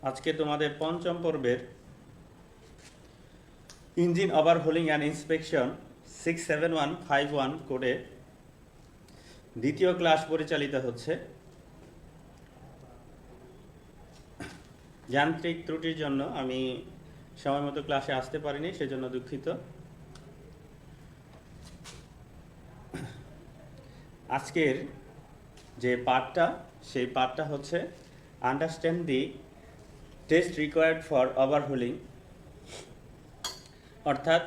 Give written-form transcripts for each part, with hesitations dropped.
আজকে তোমাদের পঞ্চম পর্বের ইঞ্জিন ওভারহোলিং অ্যান্ড ইন্সপেকশন 67151 কোডে দ্বিতীয় ক্লাস পরিচালিত হচ্ছে। যান্ত্রিক ত্রুটির জন্য আমি সময় মতো ক্লাসে আসতে পারিনি, সেজন্য দুঃখিত। আজকের যে পার্টটা, সেই পার্টটা হচ্ছে understand the test required for overhauling, অর্থাৎ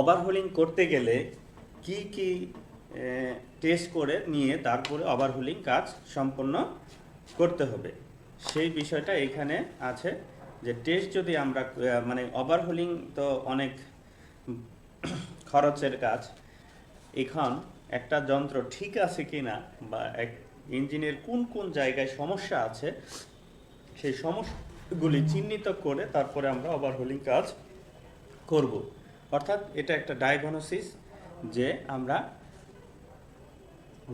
ওভারহোলিং করতে গেলে কি কি টেস্ট করে নিয়ে তারপরে ওভারহোলিং কাজ সম্পন্ন করতে হবে, সেই বিষয়টা এখানে আছে। যে টেস্ট যদি আমরা মানে ওভারহোলিং তো অনেক খরচের কাজ। এখন একটা যন্ত্র ঠিক আছে কিনা বা ইঞ্জিনের কোন কোন জায়গায় সমস্যা আছে, সেই সমস্যাগুলি চিহ্নিত করে তারপরে আমরা ওভারহোলিং কাজ করব। অর্থাৎ এটা একটা ডায়াগনোসিস, যে আমরা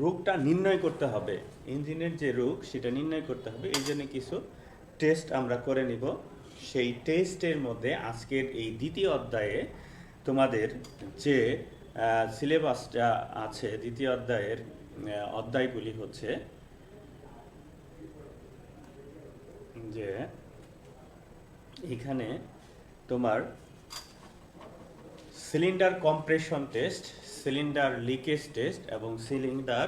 রোগটা নির্ণয় করতে হবে, ইঞ্জিনের যে রোগ সেটা নির্ণয় করতে হবে। এই জন্য কিছু টেস্ট আমরা করে নিব। সেই টেস্টের মধ্যে আজকের এই দ্বিতীয় অধ্যায়ে তোমাদের যে সিলেবাসটা আছে, দ্বিতীয় অধ্যায়ের অধ্যায়গুলি হচ্ছে যে এখানে তোমার cylinder compression test, cylinder leakage test এবং সিলিন্ডার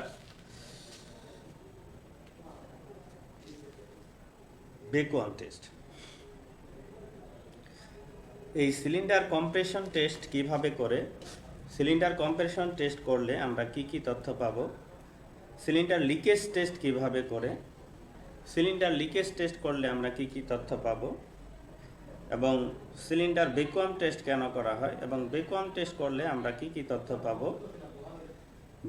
ভ্যাকুয়াম টেস্ট। এই সিলিন্ডার কম্প্রেশন টেস্ট কিভাবে করে, সিলিন্ডার কম্প্রেশন টেস্ট করলে আমরা কি কি তথ্য পাব, সিলিন্ডার লিকেজ টেস্ট কিভাবে করে, সিলিন্ডার লিকেজ টেস্ট করলে আমরা কি কি তথ্য পাব, এবং সিলিন্ডার ভ্যাকুয়াম টেস্ট কেন করা হয় এবং ভ্যাকুয়াম টেস্ট করলে আমরা কি কি তথ্য পাব।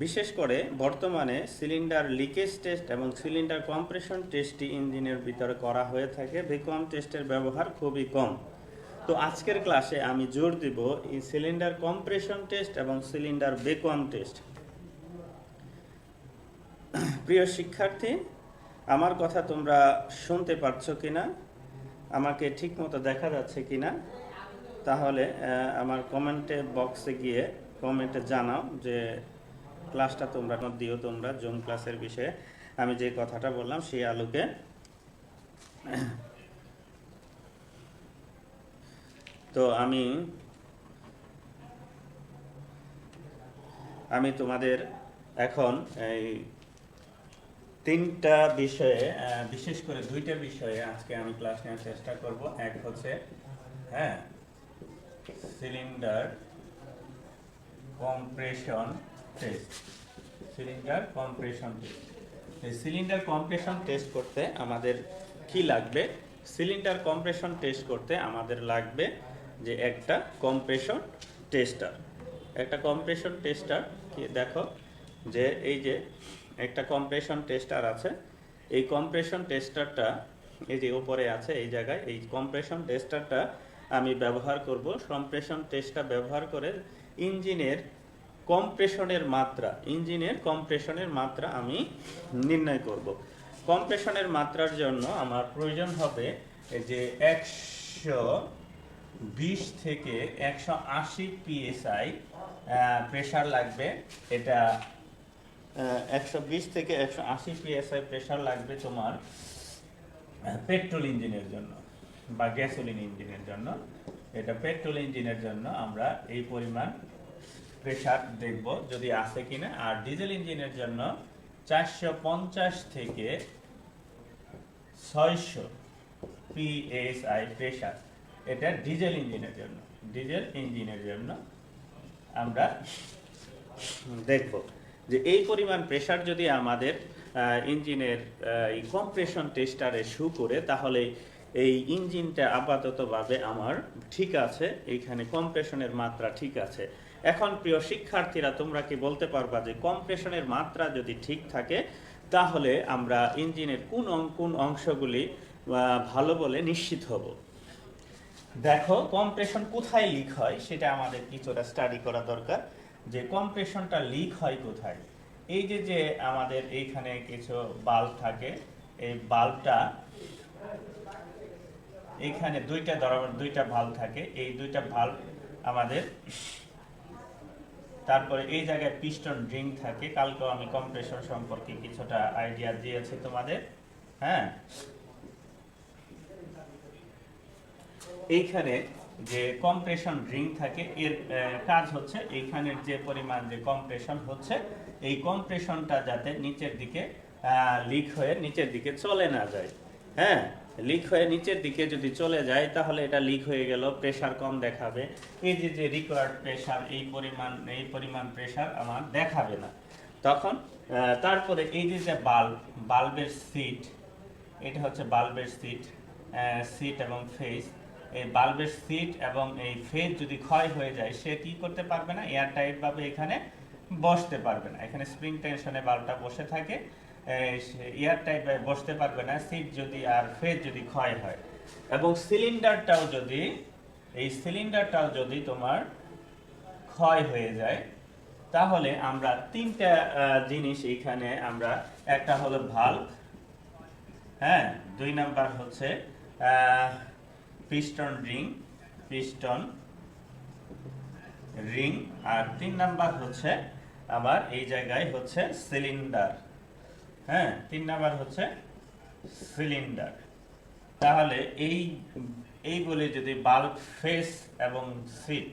বিশেষ করে বর্তমানে সিলিন্ডার লিকেজ টেস্ট এবং সিলিন্ডার কম্প্রেশন টেস্টটি ইঞ্জিনের ভিতরে করা হয়ে থাকে, ভ্যাকুয়াম টেস্টের ব্যবহার খুবই কম। তো আজকের ক্লাসে আমি জোর দিব এই সিলিন্ডার কম্প্রেশন টেস্ট এবং সিলিন্ডার ভ্যাকুয়াম টেস্ট। প্রিয় শিক্ষার্থী, আমার কথা তোমরা শুনতে পাচ্ছ কিনা, আমাকে ঠিকমতো দেখা যাচ্ছে কিনা, তাহলে আমার কমেন্টে বক্সে গিয়ে কমেন্টে জানাও যে ক্লাসটা তোমরা দিও, তোমরা জুম ক্লাসের বিষয়ে আমি যে কথাটা বললাম সেই আলোকে। তো আমি তোমাদের এখন এই তিনটা বিষয়ে, বিশেষ করে দুইটা বিষয়ে আজকে আমি ক্লাস নেওয়ার চেষ্টা করব। এক হচ্ছে cylinder compression test, cylinder compression test. এই সিলিন্ডার কম্প্রেশন টেস্ট করতে আমাদের কি লাগবে, সিলিন্ডার কম্প্রেশন টেস্ট করতে আমাদের লাগবে যে একটা কম্প্রেশন টেস্টার। একটা কম্প্রেশন টেস্টার কি দেখো, যে এই যে একটা কম্প্রেশন টেস্টার আছে, এই কম্প্রেশন টেস্টারটা এই যে উপরে আছে এই জায়গায়, এই কম্প্রেশন টেস্টারটা আমি ব্যবহার করব। কম্প্রেশন টেস্টটা ব্যবহার করে ইঞ্জিনের কম্প্রেশনের মাত্রা আমি নির্ণয় করব। কম্প্রেশনের মাত্রার জন্য আমার প্রয়োজন হবে যে 120 থেকে 180 PSI প্রেসার লাগবে। এটা 120 থেকে 180 PSI প্রেসার লাগবে তোমার পেট্রোল ইঞ্জিনের জন্য বা গ্যাসোলিন ইঞ্জিনের জন্য। এটা পেট্রোল ইঞ্জিনের জন্য আমরা এই পরিমাণ প্রেসার দেখব যদি আছে কিনা। আর ডিজেল ইঞ্জিনের জন্য 450 থেকে 600 PSI প্রেসার, এটা ডিজেল ইঞ্জিনের জন্য আমরা দেখব যে এই পরিমাণ প্রেসার যদি আমাদের ইঞ্জিনের এই কম্প্রেশন টেস্টারে শো করে, তাহলে এই ইঞ্জিনটা আপাততভাবে আমার ঠিক আছে, এইখানে কম্প্রেশনের মাত্রা ঠিক আছে। এখন প্রিয় শিক্ষার্থীরা, তোমরা কি বলতে পারবা যে কম্প্রেশনের মাত্রা যদি ঠিক থাকে তাহলে আমরা ইঞ্জিনের কোন অংশগুলি ভালো বলে নিশ্চিত হব। দেখো, কম্প্রেশন কোথায় লিক হয় সেটা আমাদের কিছুটা স্টাডি করা দরকার, যে কম্প্রেশনটা লিক হয় কোথায়। এই যে আমাদের এইখানে কিছু বাল্ব থাকে, এই বাল্বটা এইখানে দুইটা ভাল্ব থাকে, এই দুইটা ভাল্ব আমাদের, তারপরে এই জায়গায় পিস্টন রিং থাকে। কালকেও আমি কম্প্রেসর সম্পর্কে কিছুটা আইডিয়া দিয়েছি তোমাদের। হ্যাঁ, এইখানে যে কম্প্রেশন রিং থাকে এর কাজ হচ্ছে এইখানের যে পরিমাণ যে কম্প্রেশন হচ্ছে এই কম্প্রেশনটা যাতে নিচের দিকে লিক হয়ে নিচের দিকে চলে না যায়। হ্যাঁ, লিক হয়ে নিচের দিকে যদি চলে যায় তাহলে এটা লিক হয়ে গেল, প্রেসার কম দেখাবে। এই যে রিকোয়ার্ড প্রেসার এই পরিমাণ প্রেসার আমার দেখাবে না তখন। তারপরে এই যে বাল্বের সিট, এটা হচ্ছে বাল্বের সিট এবং ফেস। এই বাল্বের সিট এবং এই ফেজ যদি ক্ষয় হয়ে যায় সে কি করতে পারবে না, এয়ার টাইট ভাবে এখানে বসতে পারবে না। এখানে স্প্রিং টেনশনে বাল্বটা বসে থাকে, এয়ার টাইট ভাবে বসতে পারবে না সিট যদি আর ফেজ যদি ক্ষয় হয়। এবং সিলিন্ডারটাও যদি তোমার ক্ষয় হয়ে যায় তাহলে আমরা তিনটা জিনিস এখানে আমরা, একটা হলো ভাল্ব, হ্যাঁ, 2 নাম্বার হচ্ছে পিস্টন রিং, আর 3 নাম্বার হচ্ছে আমার এই জায়গায় হচ্ছে সিলিন্ডার। হ্যাঁ, 3 নাম্বার হচ্ছে সিলিন্ডার। তাহলে এইগুলি যদি বাল্ব ফেস এবং সিট,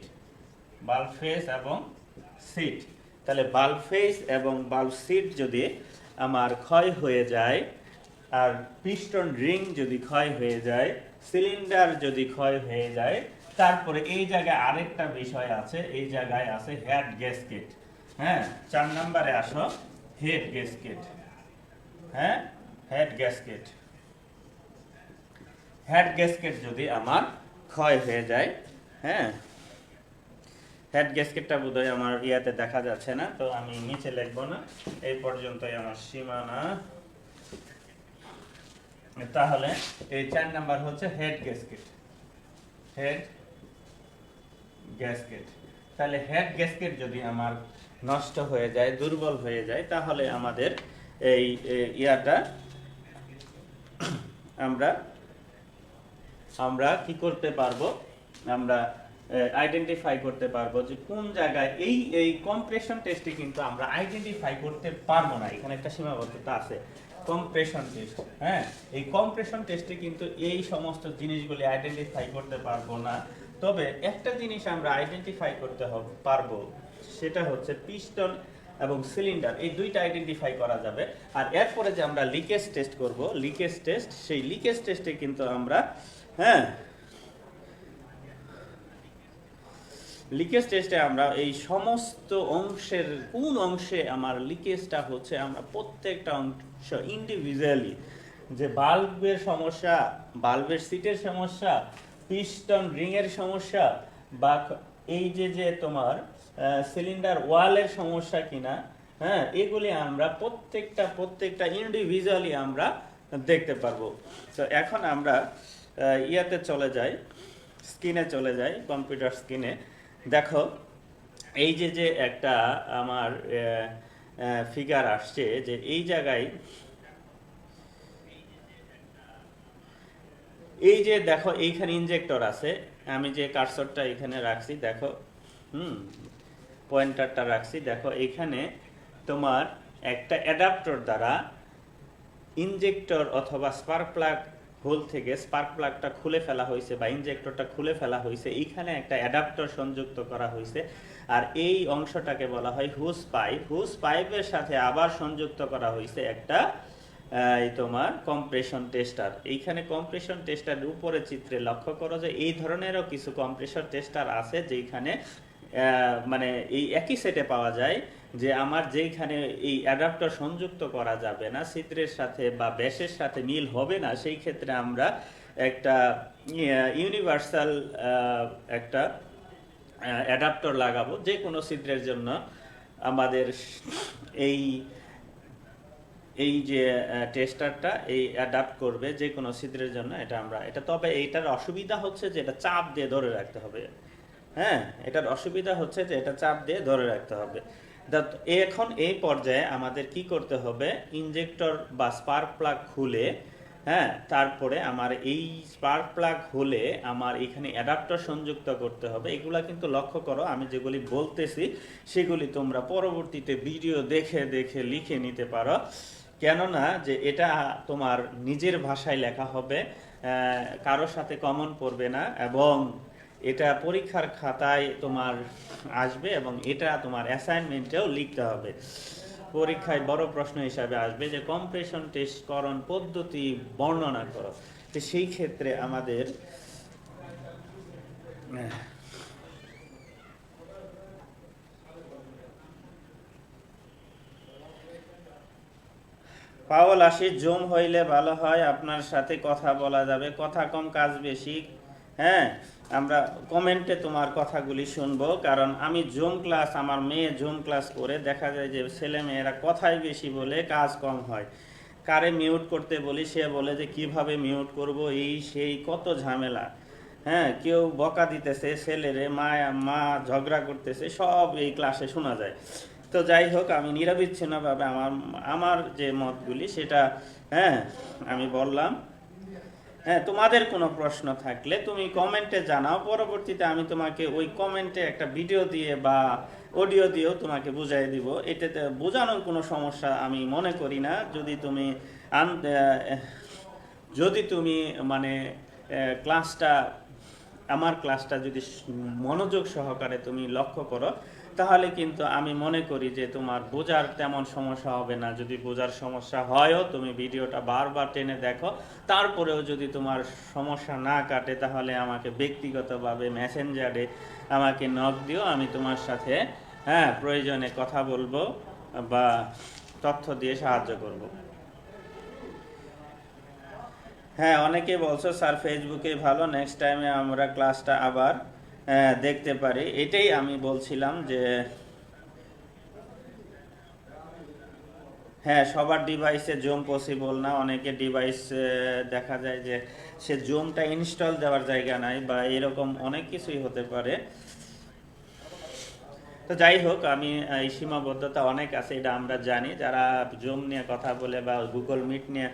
তাহলে বাল্ব ফেস এবং বাল্ব সিট যদি আমার ক্ষয় হয়ে যায়, আর পিস্টন রিং যদি ক্ষয় হয়ে যায়, সিলিন্ডার যদি ক্ষয় হয়ে যায়, তারপরে এই জায়গায় আরেকটা বিষয় আছে, এই জায়গায় আছে হেড গ্যাসকেট। হ্যাঁ, 4 নম্বরে আসো, হেড গ্যাসকেট। হ্যাঁ, হেড গ্যাসকেট যদি আমার ক্ষয় হয়ে যায়, হ্যাঁ, হেড গ্যাসকেটটা বোধহয় আমার ইয়াতে দেখা যাচ্ছে না, তো আমি নিচে লিখবো না, এই পর্যন্তই আমার সীমানা। তাহলে এই 4 নাম্বার হচ্ছে হেড গ্যাসকেট। তাহলে হেড গ্যাসকেট যদি আমার নষ্ট হয়ে যায়, দুর্বল হয়ে যায়, তাহলে আমাদের এই ইয়াটা আমরা কি করতে পারবো, আমরা আইডেন্টিফাই করতে পারবো যে কোন জায়গায় এই কম্প্রেশন টেস্টে কিন্তু আমরা আইডেন্টিফাই করতে পারবো না, এখানে একটা সীমাবদ্ধতা আছে কম্প্রেশন টেস্ট। হ্যাঁ, এই কম্প্রেশন টেস্টে কিন্তু এই সমস্ত জিনিসগুলি আইডেন্টিফাই করতে পারবো না। তবে একটা জিনিস আমরা আইডেন্টিফাই করতে পারবো, সেটা হচ্ছে পিস্টন এবং সিলিন্ডার, এই দুইটা আইডেন্টিফাই করা যাবে। আর এরপরে যে আমরা লিকেজ টেস্ট করব, সেই লিকেজ টেস্টে কিন্তু আমরা, হ্যাঁ, লিকেজ টেস্টে আমরা এই সমস্ত অংশের কোন অংশে আমার লিকেজটা হচ্ছে আমরা প্রত্যেকটা অংশ ইন্ডিভিজুয়ালি, যে বাল্বের সমস্যা, বাল্বের সিটের সমস্যা, পিস্টন রিং এর সমস্যা, বা এই যে তোমার সিলিন্ডার ওয়ালের সমস্যা কিনা, হ্যাঁ, এগুলি আমরা প্রত্যেকটা ইন্ডিভিজুয়ালি আমরা দেখতে পারবো। তো এখন আমরা ইয়াতে চলে যাই, স্ক্রিনে চলে যাই, কম্পিউটার স্ক্রিনে। দেখো এই যে একটা আমার ফিগার আসছে, যে এই জায়গায় এই যে দেখো এইখানে ইনজেক্টর আছে, আমি যে কার্সরটা এখানে রাখছি, দেখো, পয়েন্টারটা রাখছি, দেখো এইখানে তোমার একটা অ্যাডাপ্টর দ্বারা ইনজেক্টর অথবা স্পার্ক প্লাগ হোল থেকে স্পার্ক প্লাগটা খুলে ফেলা হয়েছে বা ইনজেক্টরটা খুলে ফেলা হয়েছে, এইখানে একটা অ্যাডাপ্টর সংযুক্ত করা হয়েছে। আর এই অংশটাকে বলা হয় হুজ পাইপের সাথে আবার সংযুক্ত করা হয়েছে একটা তোমার কম্প্রেশন টেস্টার। এইখানে কম্প্রেশন টেস্টারের উপরে চিত্রে লক্ষ্য করো যে এই ধরনেরও কিছু কম্প্রেশন টেস্টার আছে, যেখানে মানে এই একই সেটে পাওয়া যায়, যে আমার যেখানে এই অ্যাডাপ্টার সংযুক্ত করা যাবে না, ছিদ্রের সাথে বা ব্যাসের সাথে মিল হবে না, সেই ক্ষেত্রে আমরা একটা ইউনিভার্সাল একটা অ্যাডাপ্টার লাগাবো যে কোনো ছিদ্রের জন্য। আমাদের এই যে টেস্টারটা এই অ্যাডাপ্ট করবে যে কোনো ছিদ্রের জন্য, তবে এইটার অসুবিধা হচ্ছে যে এটা চাপ দিয়ে ধরে রাখতে হবে। হ্যাঁ, এটার অসুবিধা হচ্ছে যে এটা চাপ দিয়ে ধরে রাখতে হবে। এখন এই পর্যায়ে আমাদের কি করতে হবে, ইনজেক্টর বা স্পার্ক প্লাগ খুলে হ্যাঁ, তারপরে আমার এই স্পার্ক প্লাগ হলে আমার এখানে অ্যাডাপ্টার সংযুক্ত করতে হবে। এগুলা কিন্তু লক্ষ্য করো, আমি যেগুলি বলতেছি সেগুলি তোমরা পরবর্তীতে ভিডিও দেখে দেখে লিখে নিতে পারো, কেননা যে এটা তোমার নিজের ভাষায় লেখা হবে, কারোর সাথে কমন পড়বে না, এবং এটা পরীক্ষার খাতায় তোমার আসবে, এবং এটা তোমার অ্যাসাইনমেন্টেও লিখতে হবে। পরীক্ষায় বড় প্রশ্ন হিসাবে আসবে যে কম্প্রেশন টেস্টকরণ পদ্ধতি বর্ণনা করো। তো সেই ক্ষেত্রে আমাদের পাওয়াল আসি, জুম হইলে ভালো হয়, আপনার সাথে কথা বলা যাবে, কথা কম কাজ বেশি। হ্যাঁ, আমরা কমেন্টে তোমার কথাগুলি শুনবো, কারণ আমি জুম ক্লাস, আমার মেয়ে জুম ক্লাস করে দেখা যায় যে ছেলে মেয়েরা কথাই বেশি বলে কাজ কম হয়। কারে মিউট করতে বলি সে বলে যে কিভাবে মিউট করব, এই সেই কত ঝামেলা। হ্যাঁ, কেউ বকা দিতেছে ছেলেরে, মা ঝগড়া করতেছে, সব এই ক্লাসে শোনা যায়। তো যাই হোক, আমি নিরবিচ্ছিন্নভাবে আমার যে মতগুলি সেটা হ্যাঁ আমি বললাম। হ্যাঁ, তোমাদের কোনো প্রশ্ন থাকলে তুমি কমেন্টে জানাও, পরবর্তীতে আমি তোমাকে ওই কমেন্টে একটা ভিডিও দিয়ে বা অডিও দিয়েও তোমাকে বুঝাই দিব। এটাতে বোঝানোর কোনো সমস্যা আমি মনে করি না, যদি তুমি মানে ক্লাসটা, আমার ক্লাসটা যদি মনোযোগ সহকারে তুমি লক্ষ্য করো, তাহলে কিন্তু আমি মনে করি যে তোমার বোঝার তেমন সমস্যা হবে না। যদি বোঝার সমস্যা হয়ও, তুমি ভিডিওটা বারবার টেনে দেখো, তারপরেও যদি তোমার সমস্যা না কাটে, তাহলে আমাকে ব্যক্তিগতভাবে মেসেঞ্জারে আমাকে নক দিও, আমি তোমার সাথে হ্যাঁ প্রয়োজনে কথা বলবো বা তথ্য দিয়ে সাহায্য করব। হ্যাঁ, অনেকে বলছো স্যার ফেসবুকে ভালো, নেক্সট টাইমে আমরা ক্লাসটা আবার দেখতে পারি। এটাই আমি বলছিলাম যে হ্যাঁ, সবার ডিভাইসে জুম পসিবল না। অনেকে ডিভাইস দেখা যায় যে সে জুমটা ইনস্টল দেওয়ার জায়গা নাই, বা এরকম অনেক কিছুই হতে পারে। তো যাই হোক, আমি এই সীমাবদ্ধতা অনেক আছে, এটা আমরা জানি। যারা জুম নিয়ে কথা বলে বা গুগল মিট নিয়ে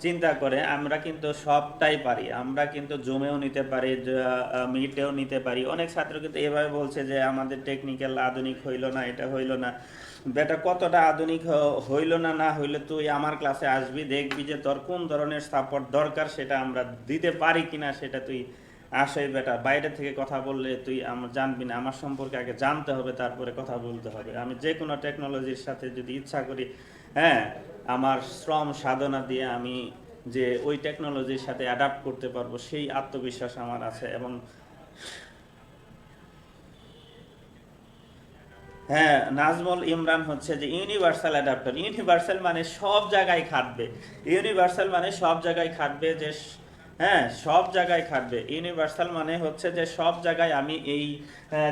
চিন্তা করে, আমরা কিন্তু সবটাই পারি। আমরা কিন্তু জুমেও নিতে পারি, মিটেও নিতে পারি। অনেক ছাত্র কিন্তু এভাবে বলছে যে আমাদের টেকনিক্যাল আধুনিক হইল না, এটা হইল না। বেটা, কতটা আধুনিক হইল না না হইলে তুই আমার ক্লাসে আসবি, দেখবি যে তোর কোন ধরনের সাপোর্ট দরকার সেটা আমরা দিতে পারি কিনা, সেটা তুই আসেই বেটা। বাইরে থেকে কথা বললে তুই জানবি না, আমার সম্পর্কে আগে জানতে হবে, তারপরে কথা বলতে হবে। আমি যে কোনো টেকনোলজির সাথে যদি ইচ্ছা করি, হ্যাঁ, আমার শ্রম সাধনা দিয়ে আমি যে ওই টেকনোলজির সাথে অ্যাডাপ্ট করতে পারবো, সেই আত্মবিশ্বাস আমার আছে। এবং হ্যাঁ, নাজমুল ইমরান হচ্ছে যে ইউনিভার্সাল অ্যাডাপ্টার। ইউনিভার্সাল মানে সব জায়গায় খাটবে। ইউনিভার্সাল মানে সব জায়গায় খাটবে, যে হ্যাঁ সব জায়গায় খাটবে। ইউনিভার্সাল মানে হচ্ছে যে সব জায়গায় আমি এই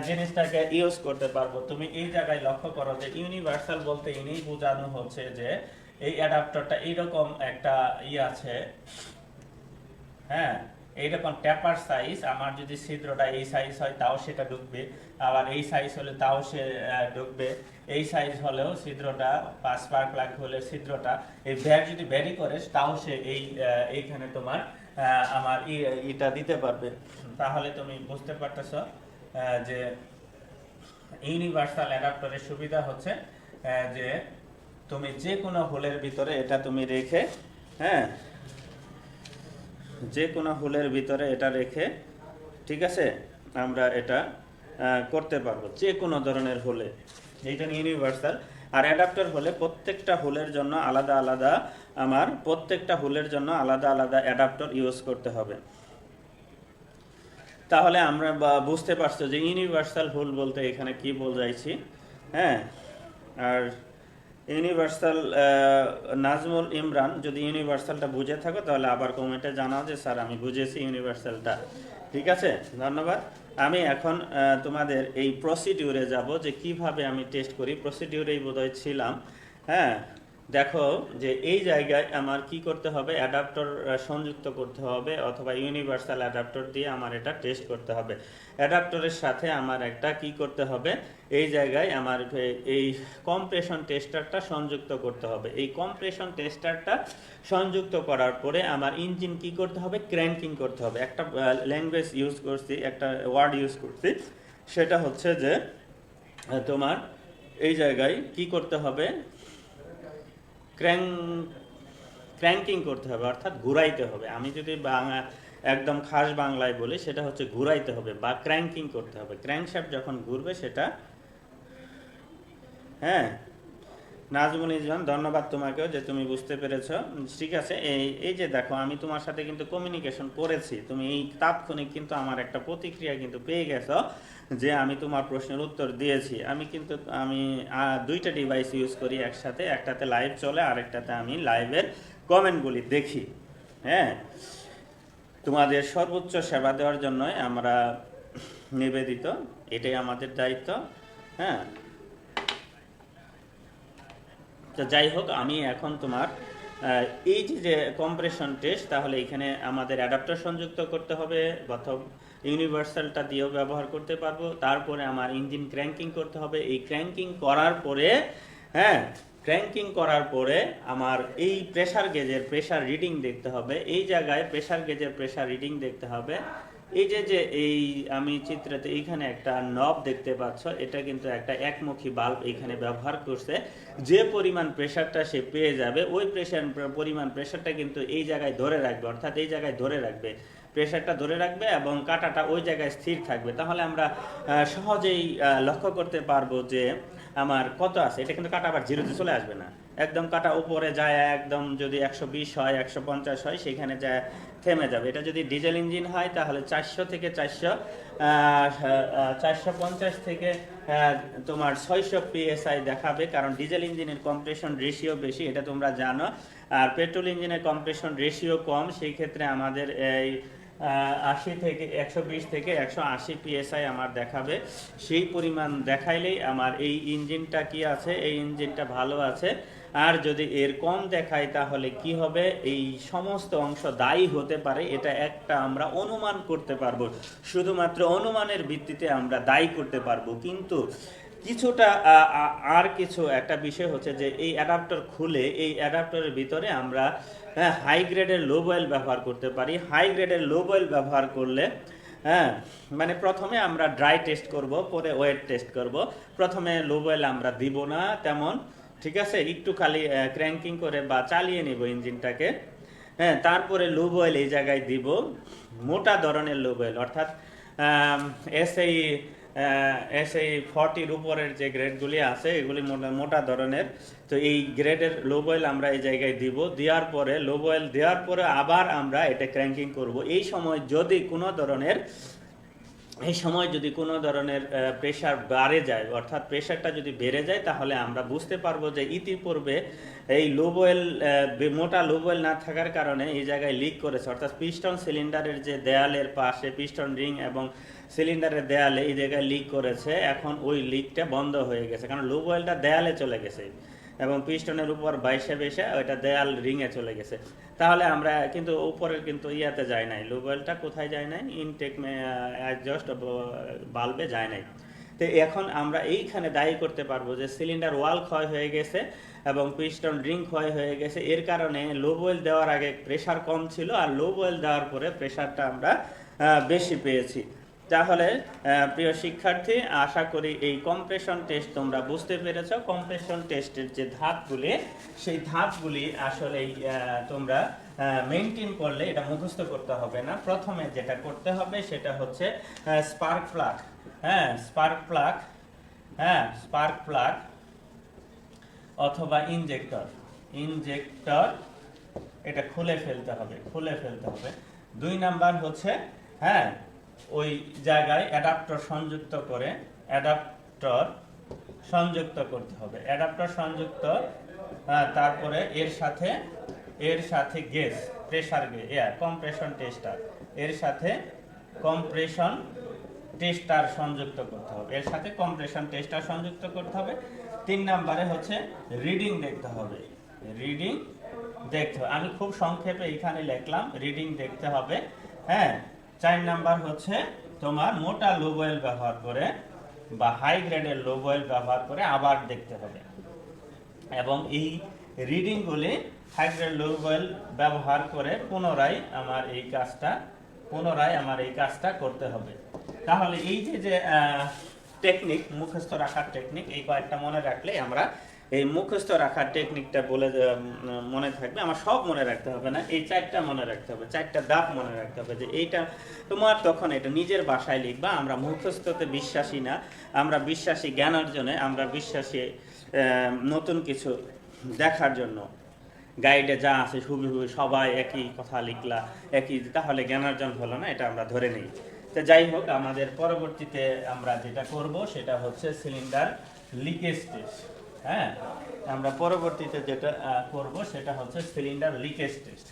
জিনিসটাকে ইউজ করতে পারবো। তুমি এই জায়গায় লক্ষ্য করো যে ইউনিভার্সাল বলতে ইনি বোঝানো হচ্ছে যে এই অ্যাডাপ্টারটা এইরকম একটা আছে, হ্যাঁ, এইরকম ট্যাপার সাইজ। আমার যদি ছিদ্রটা এই সাইজ হয় তাও সেটা ঢুকবে, আবার এই সাইজ হলে তাও সে ঢুকবে, এই সাইজ হলেও ছিদ্রটা, 5 স্পার্ক প্লাগ হলে ছিদ্রটা, এই ব্যাগ যদি ভ্যারি করে তাও সে এইখানে তোমার আমার এটা দিতে পারবে। তাহলে তুমি বুঝতে পারতেছ যে ইউনিভার্সাল অ্যাডাপ্টারের সুবিধা হচ্ছে যে তুমি যে কোনো হোলের ভিতরে এটা তুমি রেখে, হ্যাঁ, যে কোনো হোলের ভিতরে এটা রেখে, ঠিক আছে, আমরা এটা করতে পারবো যে কোনো ধরনের হোলে। এইটা ইউনিভার্সাল। আর অ্যাডাপ্টার হলে প্রত্যেকটা হোলের জন্য আলাদা আলাদা, আমার প্রত্যেকটা হোলের জন্য আলাদা আলাদা অ্যাডাপ্টার ইউজ করতে হবে। তাহলে আমরা বুঝতে পারছো যে ইউনিভার্সাল হোল বলতে এখানে কি বোঝাইছি। হ্যাঁ, আর ইউনিভার্সাল নাজমুল ইমরান, যদি ইউনিভার্সালটা বুঝে থাকো তাহলে আবার কমেন্টে জানাও যে স্যার আমি বুঝেছি ইউনিভার্সালটা। ঠিক আছে, ধন্যবাদ। আমি এখন তোমাদের এই প্রসিডিউরে যাব, যে কিভাবে আমি টেস্ট করি। প্রসিডিউরেই বোধহয় ছিলাম। হ্যাঁ, দেখো যে এই জায়গায় আমার কি করতে হবে, অ্যাডাপ্টর সংযুক্ত করতে হবে অথবা ইউনিভার্সাল অ্যাডাপ্টর দিয়ে আমার এটা টেস্ট করতে হবে। অ্যাডাপ্টরের সাথে আমার একটা কি করতে হবে, এই জায়গায় আমার এই কম্প্রেশন টেস্টারটা সংযুক্ত করতে হবে। এই কম্প্রেশন টেস্টারটা সংযুক্ত করার পরে আমার ইঞ্জিন কি করতে হবে, ক্র্যাঙ্কিং করতে হবে। একটা ল্যাঙ্গুয়েজ ইউজ করছি, একটা ওয়ার্ড ইউজ করছি, সেটা হচ্ছে যে তোমার এই জায়গায় কি করতে হবে, ক্র্যাঙ্কিং করতে হবে, অর্থাৎ ঘুরাইতে হবে। আমি যদি একদম খাস বাংলায় বলি সেটা হচ্ছে ঘুরাইতে হবে বা ক্র্যাঙ্কিং করতে হবে। ক্র্যাঙ্কশ্যাফট যখন ঘুরবে সেটা, হ্যাঁ নাজমুল ইসলাম ধন্যবাদ তোমাকেও যে তুমি বুঝতে পেরেছো। ঠিক আছে, এই যে দেখো আমি তোমার সাথে কিন্তু কমিউনিকেশন করেছি, তুমি এই তাৎক্ষণিক কিন্তু আমার একটা প্রতিক্রিয়া কিন্তু পেয়ে গেছো যে আমি তোমার প্রশ্নের উত্তর দিয়েছি। আমি দুইটা ডিভাইস ইউজ করি একসাথে, একটাতে লাইভ চলে আরেকটাতে আমি লাইভের কমেন্টগুলি দেখি। হ্যাঁ, তোমাদের সর্বোচ্চ সেবা দেওয়ার জন্যই আমরা নিবেদিত, এটাই আমাদের দায়িত্ব। হ্যাঁ, তো যাই হোক, আমি এখন তোমার এই যে কম্প্রেশন টেস্ট, তাহলে এখানে আমাদের অ্যাডাপ্টার সংযুক্ত করতে হবে অথবা ইউনিভার্সালটা দিয়েও ব্যবহার করতে পারবো। তারপরে আমার ইঞ্জিন ক্র্যাঙ্কিং করতে হবে। এই ক্র্যাঙ্কিং করার পরে, হ্যাঁ ক্র্যাঙ্কিং করার পরে আমার এই প্রেসার গেজের প্রেসার রিডিং দেখতে হবে। এই জায়গায় প্রেসার গেজের প্রেসার রিডিং দেখতে হবে। এই যে এই আমি চিত্রতে এইখানে একটা নব দেখতে পাচ্ছ, এটা কিন্তু একটা একমুখী বাল্ব এইখানে ব্যবহার করছে। যে পরিমাণ প্রেসারটা সে পেয়ে যাবে, ওই পরিমাণ প্রেসারটা কিন্তু এই জায়গায় ধরে রাখবে, অর্থাৎ এই জায়গায় ধরে রাখবে, প্রেসারটা ধরে রাখবে এবং কাঁটাটা ওই জায়গায় স্থির থাকবে। তাহলে আমরা সহজেই লক্ষ্য করতে পারবো যে আমার কত আছে। এটা কিন্তু কাঁটা আবার জিরোতে চলে আসবে না, একদম কাঁটা উপরে যায়, একদম যদি 120 হয় 150 হয় সেখানে যায় থেমে যাবে। এটা যদি ডিজেল ইঞ্জিন হয় তাহলে 400 থেকে 450 থেকে তোমার 600 PSI দেখাবে, কারণ ডিজেল ইঞ্জিনের কম্প্রেশন রেশিও বেশি, এটা তোমরা জানো। আর পেট্রোল ইঞ্জিনের কম্প্রেশন রেশিও কম, সেই ক্ষেত্রে আমাদের এই 80 থেকে 120 থেকে 180 PSI আমার দেখাবে। সেই পরিমাণ দেখাইলেই আমার এই ইঞ্জিনটা কি আছে, এই ইঞ্জিনটা ভালো আছে। আর যদি এর কম দেখায় তাহলে কি হবে, এই সমস্ত অংশ দায়ী হতে পারে, এটা একটা আমরা অনুমান করতে পারবো। শুধুমাত্র অনুমানের ভিত্তিতে আমরা দায়ী করতে পারবো। কিন্তু কিছুটা আর কিছু একটা বিষয় হচ্ছে যে এই অ্যাডাপ্টার খুলে এই অ্যাডাপ্টারের ভিতরে আমরা হাই গ্রেডের লো বয়েল ব্যবহার করতে পারি। হাই গ্রেডের লো বয়েল ব্যবহার করলে, হ্যাঁ মানে প্রথমে আমরা ড্রাই টেস্ট করব, পরে ওয়েট টেস্ট করব। প্রথমে লো বয়েল আমরা দিব না তেমন, ঠিক আছে, একটু খালি ক্র্যাঙ্কিং করে বা চালিয়ে নিব ইঞ্জিনটাকে। হ্যাঁ, তারপরে লো বয়েল এই জায়গায় দিব, মোটা ধরনের লো বয়েল, অর্থাৎ এসআই 40 উপরের যে গ্রেডগুলি আছে এগুলি মোটা ধরনের। তো এই গ্রেডের লো বয়েল আমরা এই জায়গায় দিব, দেওয়ার পরে লো বয়েল দেওয়ার পরে আবার আমরা এটা ক্র্যাঙ্কিং করব। এই সময় যদি কোনো ধরনের প্রেশার বাড়ে যায়, অর্থাৎ প্রেশারটা যদি বেড়ে যায়, তাহলে আমরা বুঝতে পারবো যে ইতিপূর্বে এই লো বয়েল মোটা লো বয়েল না থাকার কারণে এই জায়গায় লিক করেছে, অর্থাৎ পিস্টন সিলিন্ডারের যে দেয়ালের পাশে পিস্টন রিং এবং সিলিন্ডারের দেয়ালে এই জায়গায় লিক করেছে। এখন ওই লিকটা বন্ধ হয়ে গেছে, কারণ লো বয়েলটা দেয়ালে চলে গেছে এবং পিস্টনের উপর বাইসে ওইটা দেয়াল রিংয়ে চলে গেছে। তাহলে আমরা কিন্তু উপরের কিন্তু ইয়াতে যায় নাই, লো বয়েলটা কোথায় যায় নাই, ইনটেক অ্যাডজাস্ট বাল্বে যায় নাই। তো এখন আমরা এইখানে দায়ী করতে পারবো যে সিলিন্ডার ওয়াল ক্ষয় হয়ে গেছে এবং পিস্টন রিং ক্ষয় হয়ে গেছে। এর কারণে লো বয়েল দেওয়ার আগে প্রেশার কম ছিল, আর লো বয়েল দেওয়ার পরে প্রেশারটা আমরা বেশি পেয়েছি। তাহলে প্রিয় শিক্ষার্থী, আশা করি এই কম্প্রেশন টেস্ট তোমরা বুঝতে পেরেছো। কম্প্রেশন টেস্টের যে ধাপগুলি, সেই ধাপগুলি আসলে তোমরা মেনটেন করলে এটা মুখস্থ করতে হবে না। প্রথমে যেটা করতে হবে সেটা হচ্ছে স্পার্ক প্লাগ অথবা ইনজেক্টর এটা খুলে ফেলতে হবে। 2 নাম্বার হচ্ছে ওই জায়গায় অ্যাডাপ্টার সংযুক্ত করতে হবে। অ্যাডাপ্টার সংযুক্ত, তারপরে এর সাথে gauge, pressure gauge, compression tester, এর সাথে কম্প্রেশন টেস্টার সংযুক্ত করতে হবে। 3 নম্বরে হচ্ছে রিডিং দেখতে হবে। রিডিং দেখতে হবে। আমি খুব সংক্ষেপে এখানে লিখলাম রিডিং দেখতে হবে। হ্যাঁ, 4 নাম্বার হচ্ছে তোমার মোটা লোব অয়েল ব্যবহার করে বা হাই গ্রেডের লোব অয়েল ব্যবহার করে আবার দেখতে হবে, এবং এই রিডিংগুলি হাই গ্রেড লোব অয়েল ব্যবহার করে পুনরায় আমার এই কাজটা করতে হবে। তাহলে এই যে টেকনিক, মুখস্থ রাখার টেকনিক, এই কয়েকটা মনে রাখলে আমরা এই মুখস্থ রাখার টেকনিকটা বলে মনে থাকবে। আমার সব মনে রাখতে হবে না, এই 4টা মনে রাখতে হবে, 4টা ধাপ মনে রাখতে হবে, যে এইটা তোমার তখন এটা নিজের ভাষায় লিখবা। আমরা মুখস্থতে বিশ্বাসী না, আমরা বিশ্বাসী জ্ঞান অর্জনে, আমরা বিশ্বাসী নতুন কিছু দেখার জন্য। গাইডে যা আছে হুবহু সবাই একই কথা লিখলা, একই, তাহলে জ্ঞানার্জন হলো না, এটা আমরা ধরে নিই। তো যাই হোক, আমাদের পরবর্তীতে আমরা যেটা করব সেটা হচ্ছে সিলিন্ডার লিকেজ টেস্ট। হ্যাঁ, আমরা পরবর্তীতে যেটা করব সেটা হচ্ছে cylinder leakage test.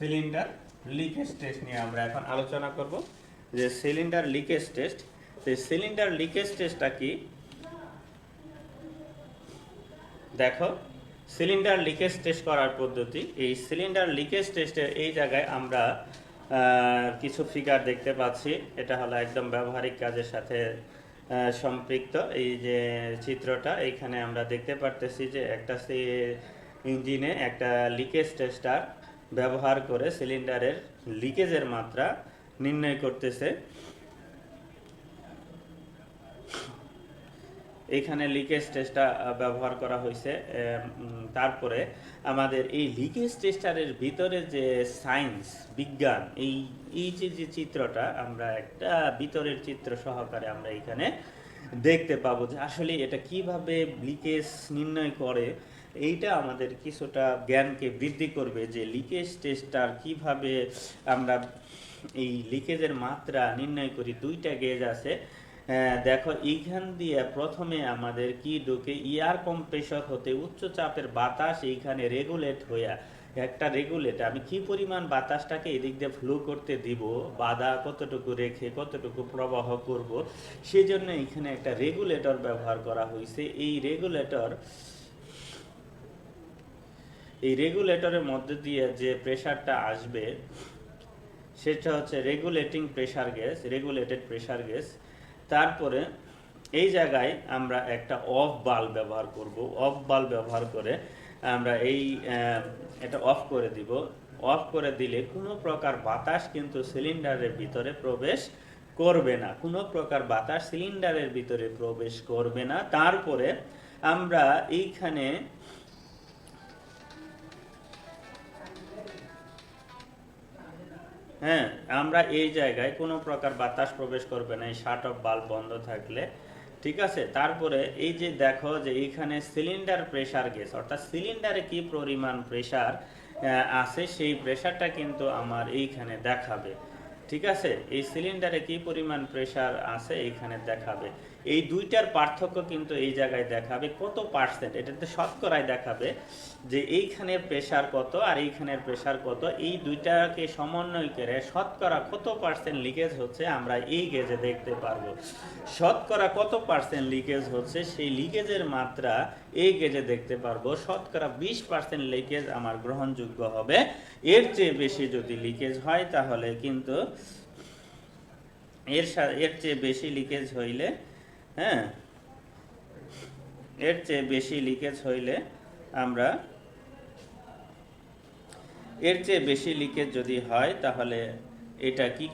Cylinder leakage test নিয়ে আমরা এখন আলোচনা করব, যে সিলিন্ডার লিকেজ টেস্ট। সেই সিলিন্ডার লিকেজ টেস্টটা কি? দেখো, সিলিন্ডার লিকেজ টেস্ট করার পদ্ধতি, এই সিলিন্ডার লিকেজ টেস্টের এই জায়গায় আমরা কিছু ফিগার দেখতে পাচ্ছি। এটা হলো একদম ব্যবহারিক কাজের সাথে সম্পৃক্ত। এই যে চিত্রটা, এইখানে আমরা দেখতে পারতেছি যে একটা ইঞ্জিনে একটা লিকেজ টেস্টার ব্যবহার করে সিলিন্ডারের লিকেজের মাত্রা নির্ণয় করতেছে। এইখানে লিকেজ টেস্টটা ব্যবহার করা হয়েছে। তারপরে আমাদের এই লিকেজ টেস্টারের ভিতরে যে সায়েন্স, বিজ্ঞান, এই যে চিত্রটা আমরা একটা ভিতরের চিত্র সহকারে আমরা এখানে দেখতে পাবো, যে আসলে এটা কিভাবে লিকেজ নির্ণয় করে। এইটা আমাদের কিছুটা জ্ঞানকে বৃদ্ধি করবে, যে লিকেজ টেস্টার কিভাবে আমরা এই লিকেজের মাত্রা নির্ণয় করি। 2টা গেজ আছে। দেখো, এইখান দিয়ে প্রথমে আমাদের কি ঢুকে, এয়ার কম্প্রেসর হতে উচ্চ চাপের বাতাস এইখানে রেগুলেট হইয়া, একটা রেগুলেটর, আমি কি পরিমাণ বাতাসটাকে এদিক দিয়ে ফ্লো করতে দিব, বাধা কতটুকু রেখে কতটুকু প্রবাহ করব, সেই জন্য এখানে একটা রেগুলেটর ব্যবহার করা হয়েছে। এই রেগুলেটরের মধ্যে দিয়ে যে প্রেসারটা আসবে সেটা হচ্ছে রেগুলেটেড প্রেসার গ্যাস। তারপরে এই জায়গায় আমরা একটা অফ বাল্ব ব্যবহার করব। অফ বাল্ব ব্যবহার করে আমরা এটা অফ করে দিব। অফ করে দিলে কোনো প্রকার বাতাস কিন্তু সিলিন্ডারের ভিতরে প্রবেশ করবে না, কোনো প্রকার বাতাস সিলিন্ডারের ভিতরে প্রবেশ করবে না। তারপরে আমরা এইখানে আমরা এই জায়গায় কোনো প্রকার বাতাস প্রবেশ করবে না, এই শাট অফ বাল্ব বন্ধ থাকলে। ঠিক আছে, তারপরে এই যে দেখো যে এইখানে সিলিন্ডার প্রেসার গেজ, অর্থাৎ সিলিন্ডারে কি পরিমাণ প্রেসার আছে সেই প্রেসারটা কিন্তু আমার এইখানে দেখাবে। ঠিক আছে, এই সিলিন্ডারে কি পরিমাণ প্রেসার আছে এইখানে দেখাবে। এই 2টার পার্থক্য কিন্তু এই জায়গায় দেখাবে কত পার্সেন্ট, এটাতে শতকরায় দেখাবে যে এইখানে প্রেসার কত আর এইখানের প্রেসার কত। এই 2টাকে সমন্বয় করে শতকরা কত পার্সেন্ট লিকেজ হচ্ছে আমরা এই গেজে দেখতে পারবো। শতকরা কত পার্সেন্ট লিকেজ হচ্ছে সেই লিকেজের মাত্রা এই গেজে দেখতে পারবো। শতকরা 20% লিকেজ আমার গ্রহণযোগ্য হবে। এর চেয়ে বেশি যদি লিকেজ হয় তাহলে কিন্তু এর চেয়ে বেশি লিকেজ হইলে এর চেয়ে বেশি লিকেজ হইলে আমরা এর চেয়ে বেশি লিকেজ যদি হয় তাহলে এটা কি,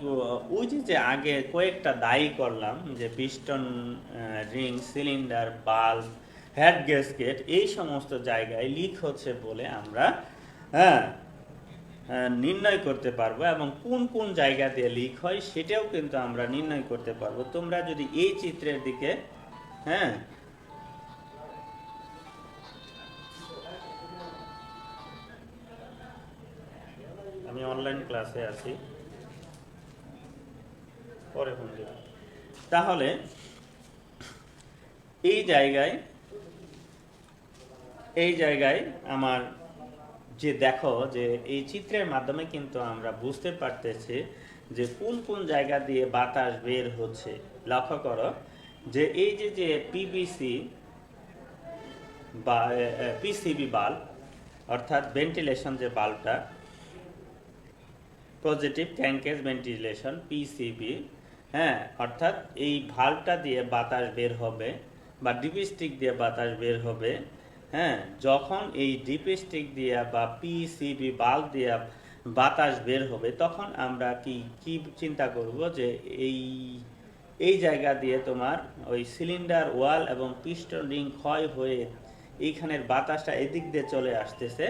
ওই যে আগে কয়েকটা দায়ী করলাম, যে piston, ring, cylinder, bulb, head gasket, এই সমস্ত জায়গায় লিক হচ্ছে বলে আমরা নির্ণয় করতে পারবো, এবং কোন কোন জায়গা দিয়ে লিক হয় সেটাও কিন্তু আমরা নির্ণয় করতে পারবো। তোমরা যদি এই চিত্রের দিকে অনলাইন ক্লাসে আছি, পরে ফোন দিব। তাহলে এই জায়গায় আমার যে দেখো যে এই চিত্রের মাধ্যমে কিন্তু আমরা বুঝতে পারতেছি যে কোন কোন জায়গা দিয়ে বাতাস বের হচ্ছে। লক্ষ্য করো যে এই যে পিভিসি বা পিসিবি বাল্ব, অর্থাৎ ভেন্টিলেশন যে বাল্বটা, পজিটিভ ক্র্যাঙ্কেজ ভেন্টিলেশন পিসিবি, হ্যাঁ, অর্থাৎ এই ভাল্বটা দিয়ে বাতাস বের হবে বা ডিপস্টিক দিয়ে বাতাস বের হবে। হ্যাঁ, যখন এই ডিপস্টিক দিয়ে বা পিসিবি বাল্ব দিয়ে বাতাস বের হবে তখন আমরা কি চিন্তা করব যে এই জায়গা দিয়ে তোমার ওই সিলিন্ডার ওয়াল এবং পিস্টন রিং ক্ষয় হয়ে এইখানের বাতাসটা এদিক দিয়ে চলে আসতেছে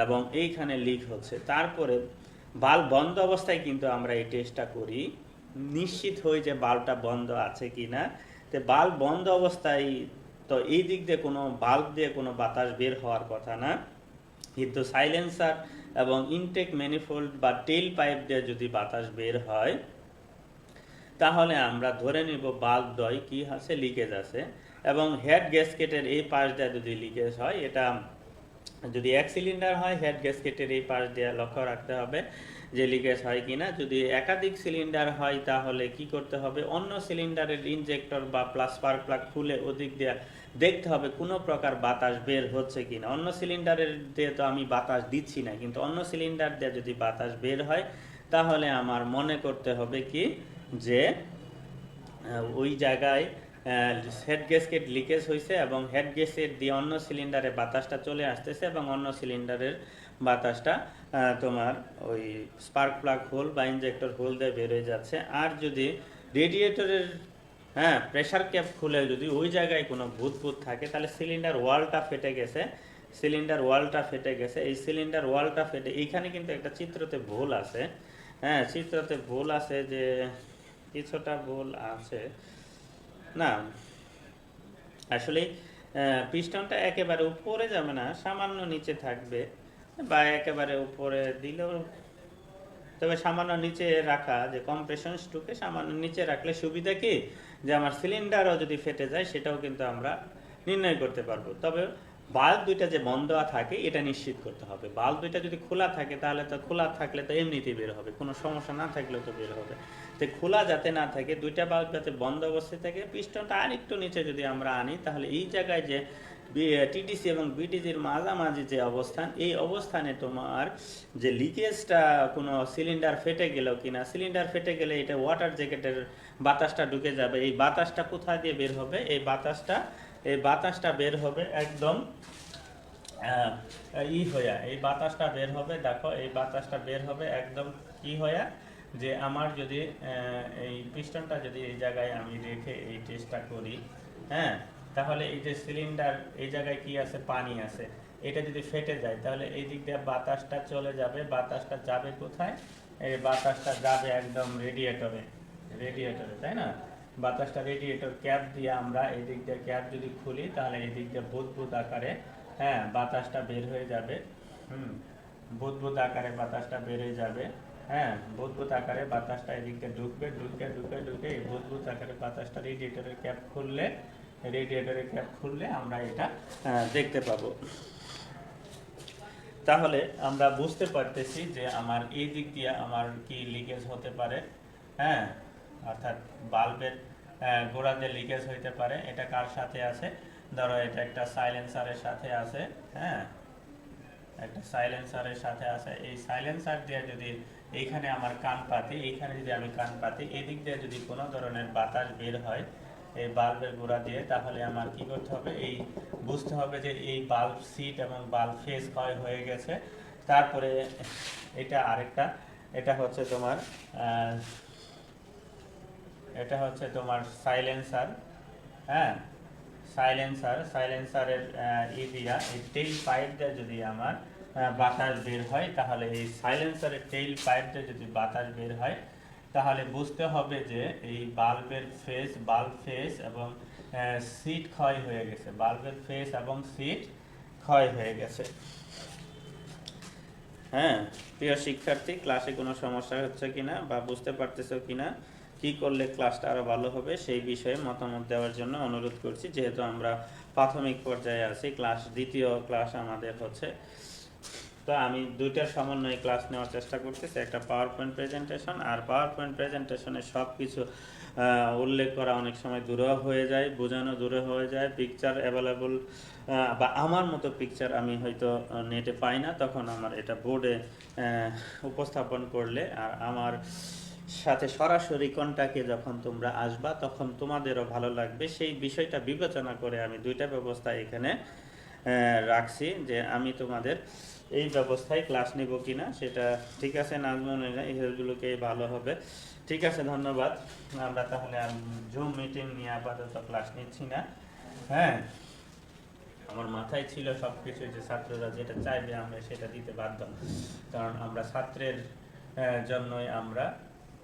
এবং এইখানে লিক হচ্ছে। তারপরে বাল্ব বন্ধ অবস্থায় কিন্তু আমরা এই টেস্টটা করি, নিশ্চিত হই যে বাল্বটা বন্ধ আছে কিনা। তো বাল্ব বন্ধ অবস্থায় তো এই দিক দিয়ে কোনো বাল্ব দিয়ে কোনো বাতাস বের হওয়ার কথা না, কিন্তু সাইলেন্সার এবং ইনটেক ম্যানিফোল্ড বা টেল পাইপ দিয়ে যদি বাতাস বের হয় তাহলে আমরা ধরে নিব বাল্ব দয় কি আছে, লিকেজ আছে। এবং হেড গ্যাসকেটের এই পাশ দিয়ে যদি লিকেজ হয়, এটা যদি এক সিলিন্ডার হয় হেড গ্যাসকেটের এই পাশ দিয়ে লক্ষ্য রাখতে হবে যে লিকেজ হয় কিনা। যদি একাধিক সিলিন্ডার হয় তাহলে কি করতে হবে, অন্য সিলিন্ডারের ইনজেক্টর বা স্পার্ক প্লাগ খুলে ওদিক দিয়ে দেখতে হবে কোনো প্রকার বাতাস বের হচ্ছে কিনা। অন্য সিলিন্ডারের দিয়ে তো আমি বাতাস দিচ্ছি না, কিন্তু অন্য সিলিন্ডার দিয়ে যদি বাতাস বের হয় তাহলে আমার মনে করতে হবে কি যে ওই জায়গায় হেড গ্যাসকেট লিকেজ হয়েছে এবং হেড গ্যাসেট দিয়ে অন্য সিলিন্ডারে বাতাসটা চলে আসতেছে এবং অন্য সিলিন্ডারের বাতাসটা তোমার ওই স্পার্ক প্লাগ হোল বা ইনজেক্টর হোল দিয়ে বেরোয় যাচ্ছে। আর যদি রেডিয়েটরের প্রেসার ক্যাপ খুলে যদি ওই জায়গায় কোনো ভূত থাকে তাহলে সিলিন্ডার ওয়ালটা ফেটে গেছে, এই সিলিন্ডার ওয়ালটা ফেটে এইখানে কিন্তু একটা চিত্রতে ভুল আছে, চিত্রতে ভুল আছে, যে কিছুটা ভুল আছে না, আসলে পিস্টনটা একেবারে উপরে যাবে না, সামান্য নিচে থাকবে বা একেবারে উপরে দিলেও, তবে সামান্য নিচে রাখা, যে কম্প্রেশন স্ট্রোকে সামান্য নিচে রাখলে সুবিধা কি যে আমার সিলিন্ডারও যদি ফেটে যায় সেটাও কিন্তু আমরা নির্ণয় করতে পারবো। তবে বাল্ব দুইটা যে বন্ধ থাকে এটা নিশ্চিত করতে হবে। বাল্ব দুইটা যদি খোলা থাকে তাহলে তো খোলা থাকলে তো এমনিতেই বের হবে, কোনো সমস্যা না থাকলেও তো বের হবে। তো খোলা যাতে না থাকে, দুইটা বাল্ব যাতে বন্ধ অবস্থায় থাকে, পিস্টনটা আরেকটু নিচে যদি আমরা আনি তাহলে এই জায়গায় যে টিটিসি এবং বিটিজির মাঝামাঝি যে অবস্থান, এই অবস্থানে তোমার যে লিকেজটা কোনো সিলিন্ডার ফেটে গেল কিনা, সিলিন্ডার ফেটে গেলে এটা ওয়াটার জ্যাকেটের বাতাসটা ঢুকে যাবে। এই বাতাসটা কোথায় দিয়ে বের হবে, এই বাতাসটা বের হবে একদম এই বাতাসটা বের হবে, দেখো এই বাতাসটা বের হবে একদম কি হয়ে, যে আমার যদি এই পিস্টনটা যদি এই জায়গায় আমি রেখে এই টেস্টটা করি, তাহলে এই যে সিলিন্ডার এই জায়গায় কি আছে, পানি আছে, এটা যদি ফেটে যায় তাহলে এই দিক দিয়ে বাতাসটা চলে যাবে। বাতাসটা যাবে কোথায়, এই বাতাসটা যাবে একদম রেডিয়েটরে, তাই না? বাতাসটা রেডিয়েটর ক্যাপ দিয়ে আমরা এই দিক দিয়ে ক্যাপ যদি খুলি তাহলে এই দিক দিয়ে বুদবুদ আকারে বাতাসটা বের হয়ে যাবে। বুদবুদ আকারে বাতাসটা বের হয়ে যাবে। বুদবুদ আকারে বাতাসটা এদিক দিয়ে ঢুকে এই বুদবুদ আকারে বাতাসটা রেডিয়েটরের ক্যাপ খুললে আমরা এটা দেখতে পাবো। তাহলে আমরা বুঝতে পারতেছি যে আমার এই দিক দিয়ে আমার কি লিকেজ হতে পারে, অর্থাৎ বাল্বের গোড়া দিয়ে লিকেজ হইতে পারে। এটা কার সাথে আছে, ধরো এটা একটা সাইলেন্সারের সাথে আছে, একটা সাইলেন্সারের সাথে আছে। এই সাইলেন্সার দিয়ে যদি এইখানে আমার কান পাতি, এই দিক দিয়ে যদি কোনো ধরনের বাতাস বের হয় এই বাল্বের গোড়া দিয়ে, তাহলে আমার কি করতে হবে, এই বুঝতে হবে যে এই বাল্ব সিট এবং বাল্ব ফেস ক্ষয় হয়ে গেছে। তারপরে এটা আরেকটা, এটা হচ্ছে তোমার সাইলেন্সার, সাইলেন্সারের এরিয়া, এই টেইল পাইপ দিয়ে যদি আমার বাতাস বের হয় তাহলে এই সাইলেন্সারের টেইল পাইপ দিয়ে যদি বাতাস বের হয় তাহলে বুঝতে হবে যে এই বাল্ব ফেস এবং সিট ক্ষয় হয়ে গেছে, হ্যাঁ, প্রিয় শিক্ষার্থী, ক্লাসে কোনো সমস্যা হচ্ছে কিনা বা বুঝতে পারতেছো কিনা, কি করলে ক্লাসটা আরও ভালো হবে সেই বিষয়ে মতামত দেওয়ার জন্য অনুরোধ করছি। যেহেতু আমরা প্রাথমিক পর্যায়ে আছি, দ্বিতীয় ক্লাস আমাদের হচ্ছে, তো আমি দুইটার সমন্বয়ে ক্লাস নেওয়ার চেষ্টা করতেছি, একটা পাওয়ার পয়েন্ট প্রেজেন্টেশন। আর পাওয়ার পয়েন্ট প্রেজেন্টেশনে সব কিছু উল্লেখ করা অনেক সময় দূরেও হয়ে যায়, বোঝানো দূরে হয়ে যায়, পিকচার অ্যাভেলেবল বা আমার মতো পিকচার আমি হয়তো নেটে পাই না, তখন আমার এটা বোর্ডে উপস্থাপন করলে আর আমার সাথে সরাসরি কন্টাক্টে যখন তোমরা আসবা তখন তোমাদেরও ভালো লাগবে। সেই বিষয়টা বিবেচনা করে আমি দুইটা ব্যবস্থা এখানে রাখছি, যে আমি তোমাদের এই ব্যবস্থায় ক্লাস নিব কিনা সেটা। ঠিক আছে নাজমুন, এই হেল্পগুলোকে ভালো হবে। ঠিক আছে, ধন্যবাদ। আমরা তাহলে জুম মিটিং নিয়ে আপাতত ক্লাস নিচ্ছি না। হ্যাঁ, আমার মাথায় ছিল সব কিছু, যে ছাত্ররা যেটা চাইবে আমরা সেটা দিতে বাধ্য, কারণ আমরা ছাত্রের জন্যই আমরা,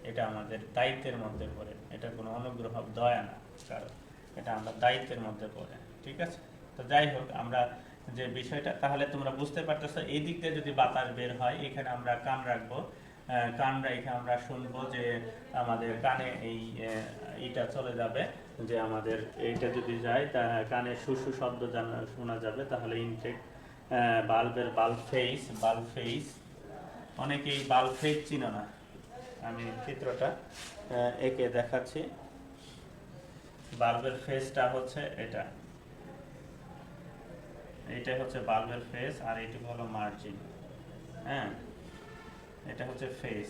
এটা আমাদের দায়িত্বের মধ্যে পড়ে, এটা কোনো অনুগ্রহ দয়া না, কারণ এটা আমরা দায়িত্বের মধ্যে পড়ে। ঠিক আছে, তো যাই হোক, আমরা যে বিষয়টা তাহলে তোমরা বুঝতে পারতেছো, এই দিক দিয়ে যদি বাতাস বের হয় এখানে আমরা কান রাখবো, কান রেখে আমরা শুনবো যে আমাদের কানে এইটা চলে যাবে, যে আমাদের এইটা যদি যায় তা কানে সুসু শব্দ শোনা যাবে, তাহলে ইনটেক বাল্বের বাল্ব ফেস অনেকেই বাল্ব ফেস চিনো না, আমি চিত্রটা এঁকে দেখাচ্ছি। বাল্বের ফেসটা হচ্ছে এইটাই হচ্ছে বাল্বের ফেস, আর এইটুকু হলো মার্জিন। হ্যাঁ, এটা হচ্ছে ফেস,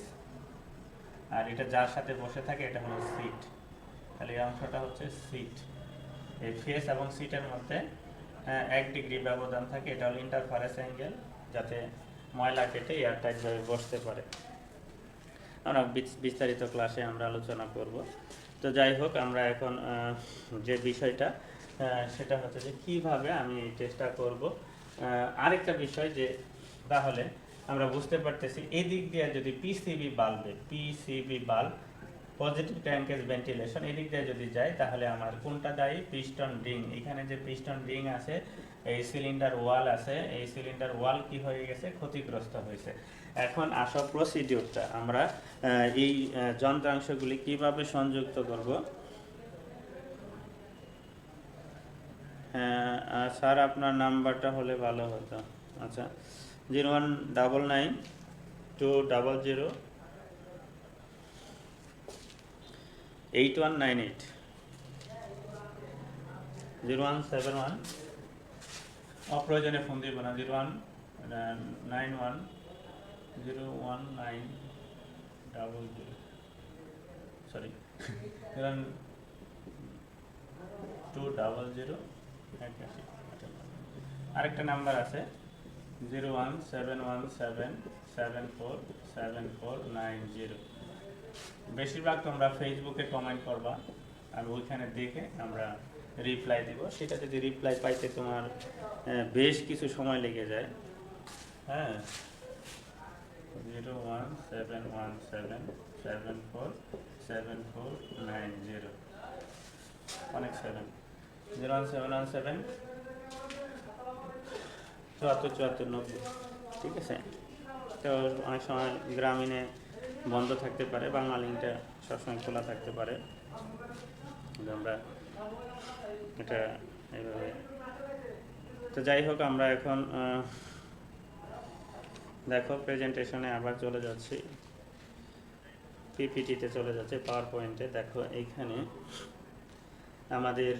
আর এটা যার সাথে বসে থাকে এটা হলো সিট, তাহলে এই অংশটা হচ্ছে সিট। এই ফেস এবং সিটের মধ্যে 1 ডিগ্রি ব্যবধান থাকে, এটা হলো ইন্টারফারেন্স অ্যাঙ্গেল, যাতে ময়লা কেটে এয়ারটাইটভাবে বসতে পারে। আমরা বিস্তারিত ক্লাসে আমরা আলোচনা করব। তো যাই হোক, আমরা এখন যে বিষয়টা সেটা হচ্ছে যে কীভাবে আমি চেষ্টা করব। আরেকটা বিষয়, যে তাহলে আমরা বুঝতে পারতেছি এদিক দিয়ে যদি পিসিবি বাল্ব পজিটিভ ট্যাঙ্কেজ ভেন্টিলেশন এদিক দিয়ে যদি যায়, তাহলে আমার কোনটা দায়ী? Piston ring. এখানে যে পিস্টন রিং আছে, এই সিলিন্ডার ওয়াল আছে, এই সিলিন্ডার ওয়াল কি হয়ে গেছে? ক্ষতিগ্রস্ত হয়েছে। এখন আসো প্রসিডিউরটা, আমরা এই যন্ত্রাংশগুলি কিভাবে সংযুক্ত করব। হ্যাঁ স্যার, আপনার নাম্বারটা হলে ভালো হতো। আচ্ছা, 01992008 8198 0171, অপ্রয়োজনে ফোন দিব না, 0191019000, সরি 0200। আরেকটা নাম্বার আছে 017177474790। বেশিরভাগ তোমরা ফেসবুকে কমেন্ট করবা, আর ওইখানে দেখে আমরা রিপ্লাই দিব। সেটা যদি রিপ্লাই পাইতে তোমার বেশ কিছু সময় লেগে যায়। হ্যাঁ, 017177474790, অনেক 0171 747490। ঠিক আছে, তো অনেক সময় গ্রামীণে বন্ধ থাকতে পারে, বাংলা লিঙ্কটা সবসময় খোলা থাকতে পারে। আমরা এটা এইভাবে, তো যাই হোক, আমরা এখন দেখো প্রেজেন্টেশনে আবার চলে যাচ্ছি, পিপিটিতে চলে যাচ্ছে, পাওয়ার পয়েন্টে। দেখো এইখানে আমাদের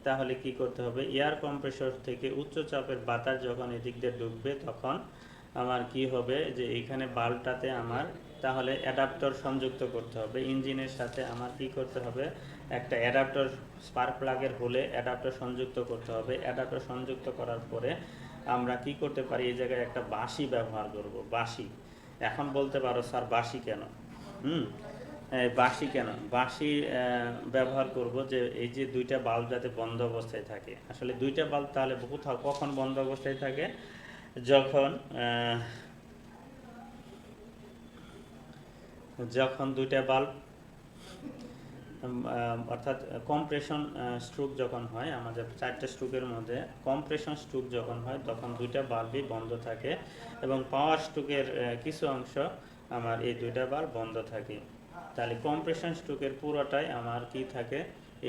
তাহলে কি করতে হবে? এয়ার কম্প্রেসর থেকে উচ্চ চাপের বাতাস যখন এদিক দিয়ে ঢুকবে তখন আমার কি হবে, যে এইখানে বাল্বটাতে আমার তাহলে অ্যাডাপ্টার সংযুক্ত করতে হবে। ইঞ্জিনের সাথে আমার কি করতে হবে? একটা অ্যাডাপ্টার, স্পার্ক প্লাগের হোলে অ্যাডাপ্টার সংযুক্ত করতে হবে। অ্যাডাপ্টার সংযুক্ত করার পরে আমরা কি করতে পারি? এই জায়গায় একটা বাঁশি ব্যবহার করব। বাঁশি, এখন বলতে পারো স্যার বাঁশি কেন? বাঁশি কেন? বাঁশি ব্যবহার করব যে এই যে দুইটা বাল্ব যাতে বন্ধ অবস্থায় থাকে। আসলে দুইটা বাল্ব তাহলে কখন বন্ধ অবস্থায় থাকে? যখন দুইটা বাল্ব অর্থাৎ কম্প্রেশন স্ট্রোক যখন হয়, আমাদের 4টে স্ট্রোকের মধ্যে কম্প্রেশন স্ট্রোক যখন হয় তখন 2টা বাল্বই বন্ধ থাকে, এবং পাওয়ার স্ট্রোকের কিছু অংশ আমার এই 2টা বাল্ব বন্ধ থাকে। তাহলে কম্প্রেশন স্ট্রোকের পুরোটাই আমার কি থাকে,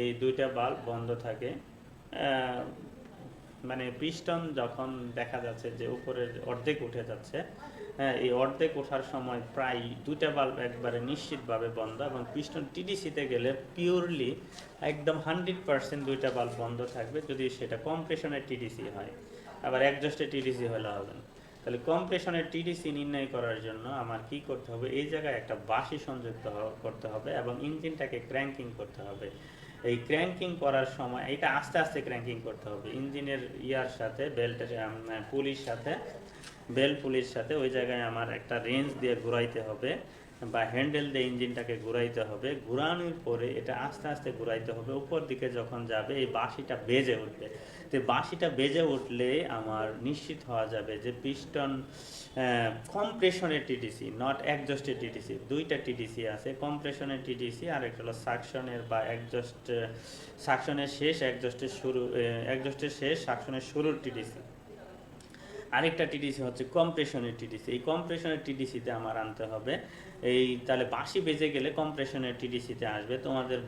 এই 2টা বাল্ব বন্ধ থাকে। মানে পিস্টন যখন দেখা যাচ্ছে যে উপরের অর্ধেক উঠে যাচ্ছে, হ্যাঁ, এই অর্ধেক ওঠার সময় প্রায় 2টা বাল্ব একবারে নিশ্চিতভাবে বন্ধ, এবং পিস্টন টিডিসিতে গেলে পিওরলি একদম 100% 2টা বাল্ব বন্ধ থাকবে, যদি সেটা কম্প্রেশনের টিডিসি হয়। আবার একজস্টের টিডিসি হলে হবে না। তাহলে কম্প্রেশনের টিডিসি নির্ণয় করার জন্য আমার কি করতে হবে, এই জায়গায় একটা বাঁশি সংযুক্ত করতে হবে এবং ইঞ্জিনটাকে ক্র্যাঙ্কিং করতে হবে। এই ক্র্যাঙ্কিং করার সময় এটা আস্তে আস্তে ক্র্যাঙ্কিং করতে হবে, ইঞ্জিনের ইয়ার সাথে বেল্টের পুলির সাথে, বেল পুলির সাথে ওই জায়গায় আমার একটা রেঞ্জ দিয়ে ঘুরাইতে হবে বা হ্যান্ডেল দিয়ে ইঞ্জিনটাকে ঘুরাইতে হবে। ঘুরানোর পরে এটা আস্তে আস্তে ঘুরাইতে হবে, উপর দিকে যখন যাবে এই বাঁশিটা বেজে উঠবে। তো বাঁশিটা বেজে উঠলে আমার নিশ্চিত হওয়া যাবে যে পিস্টন কম্প্রেশনের টিডিসি, নট একজস্টের টিডিসি। 2টা টিডিসি আছে, কম্প্রেশনের টিডিসি আর একটা হলো সাকশনের বা একজস্ট, সাকশনের শেষ একজস্টের শুরু, একজস্টের শেষ সাকশনের শুরুর টিডিসি। আরেকটা টিডিসি হচ্ছে কম্প্রেশনের টিডিসি। এই কম্প্রেশনের টিডিসিতে আমার আনতে হবে এই, তাহলে বাঁশি বেজে গেলে কম্প্রেশনের টিডিসিতে আসবে। তোমাদের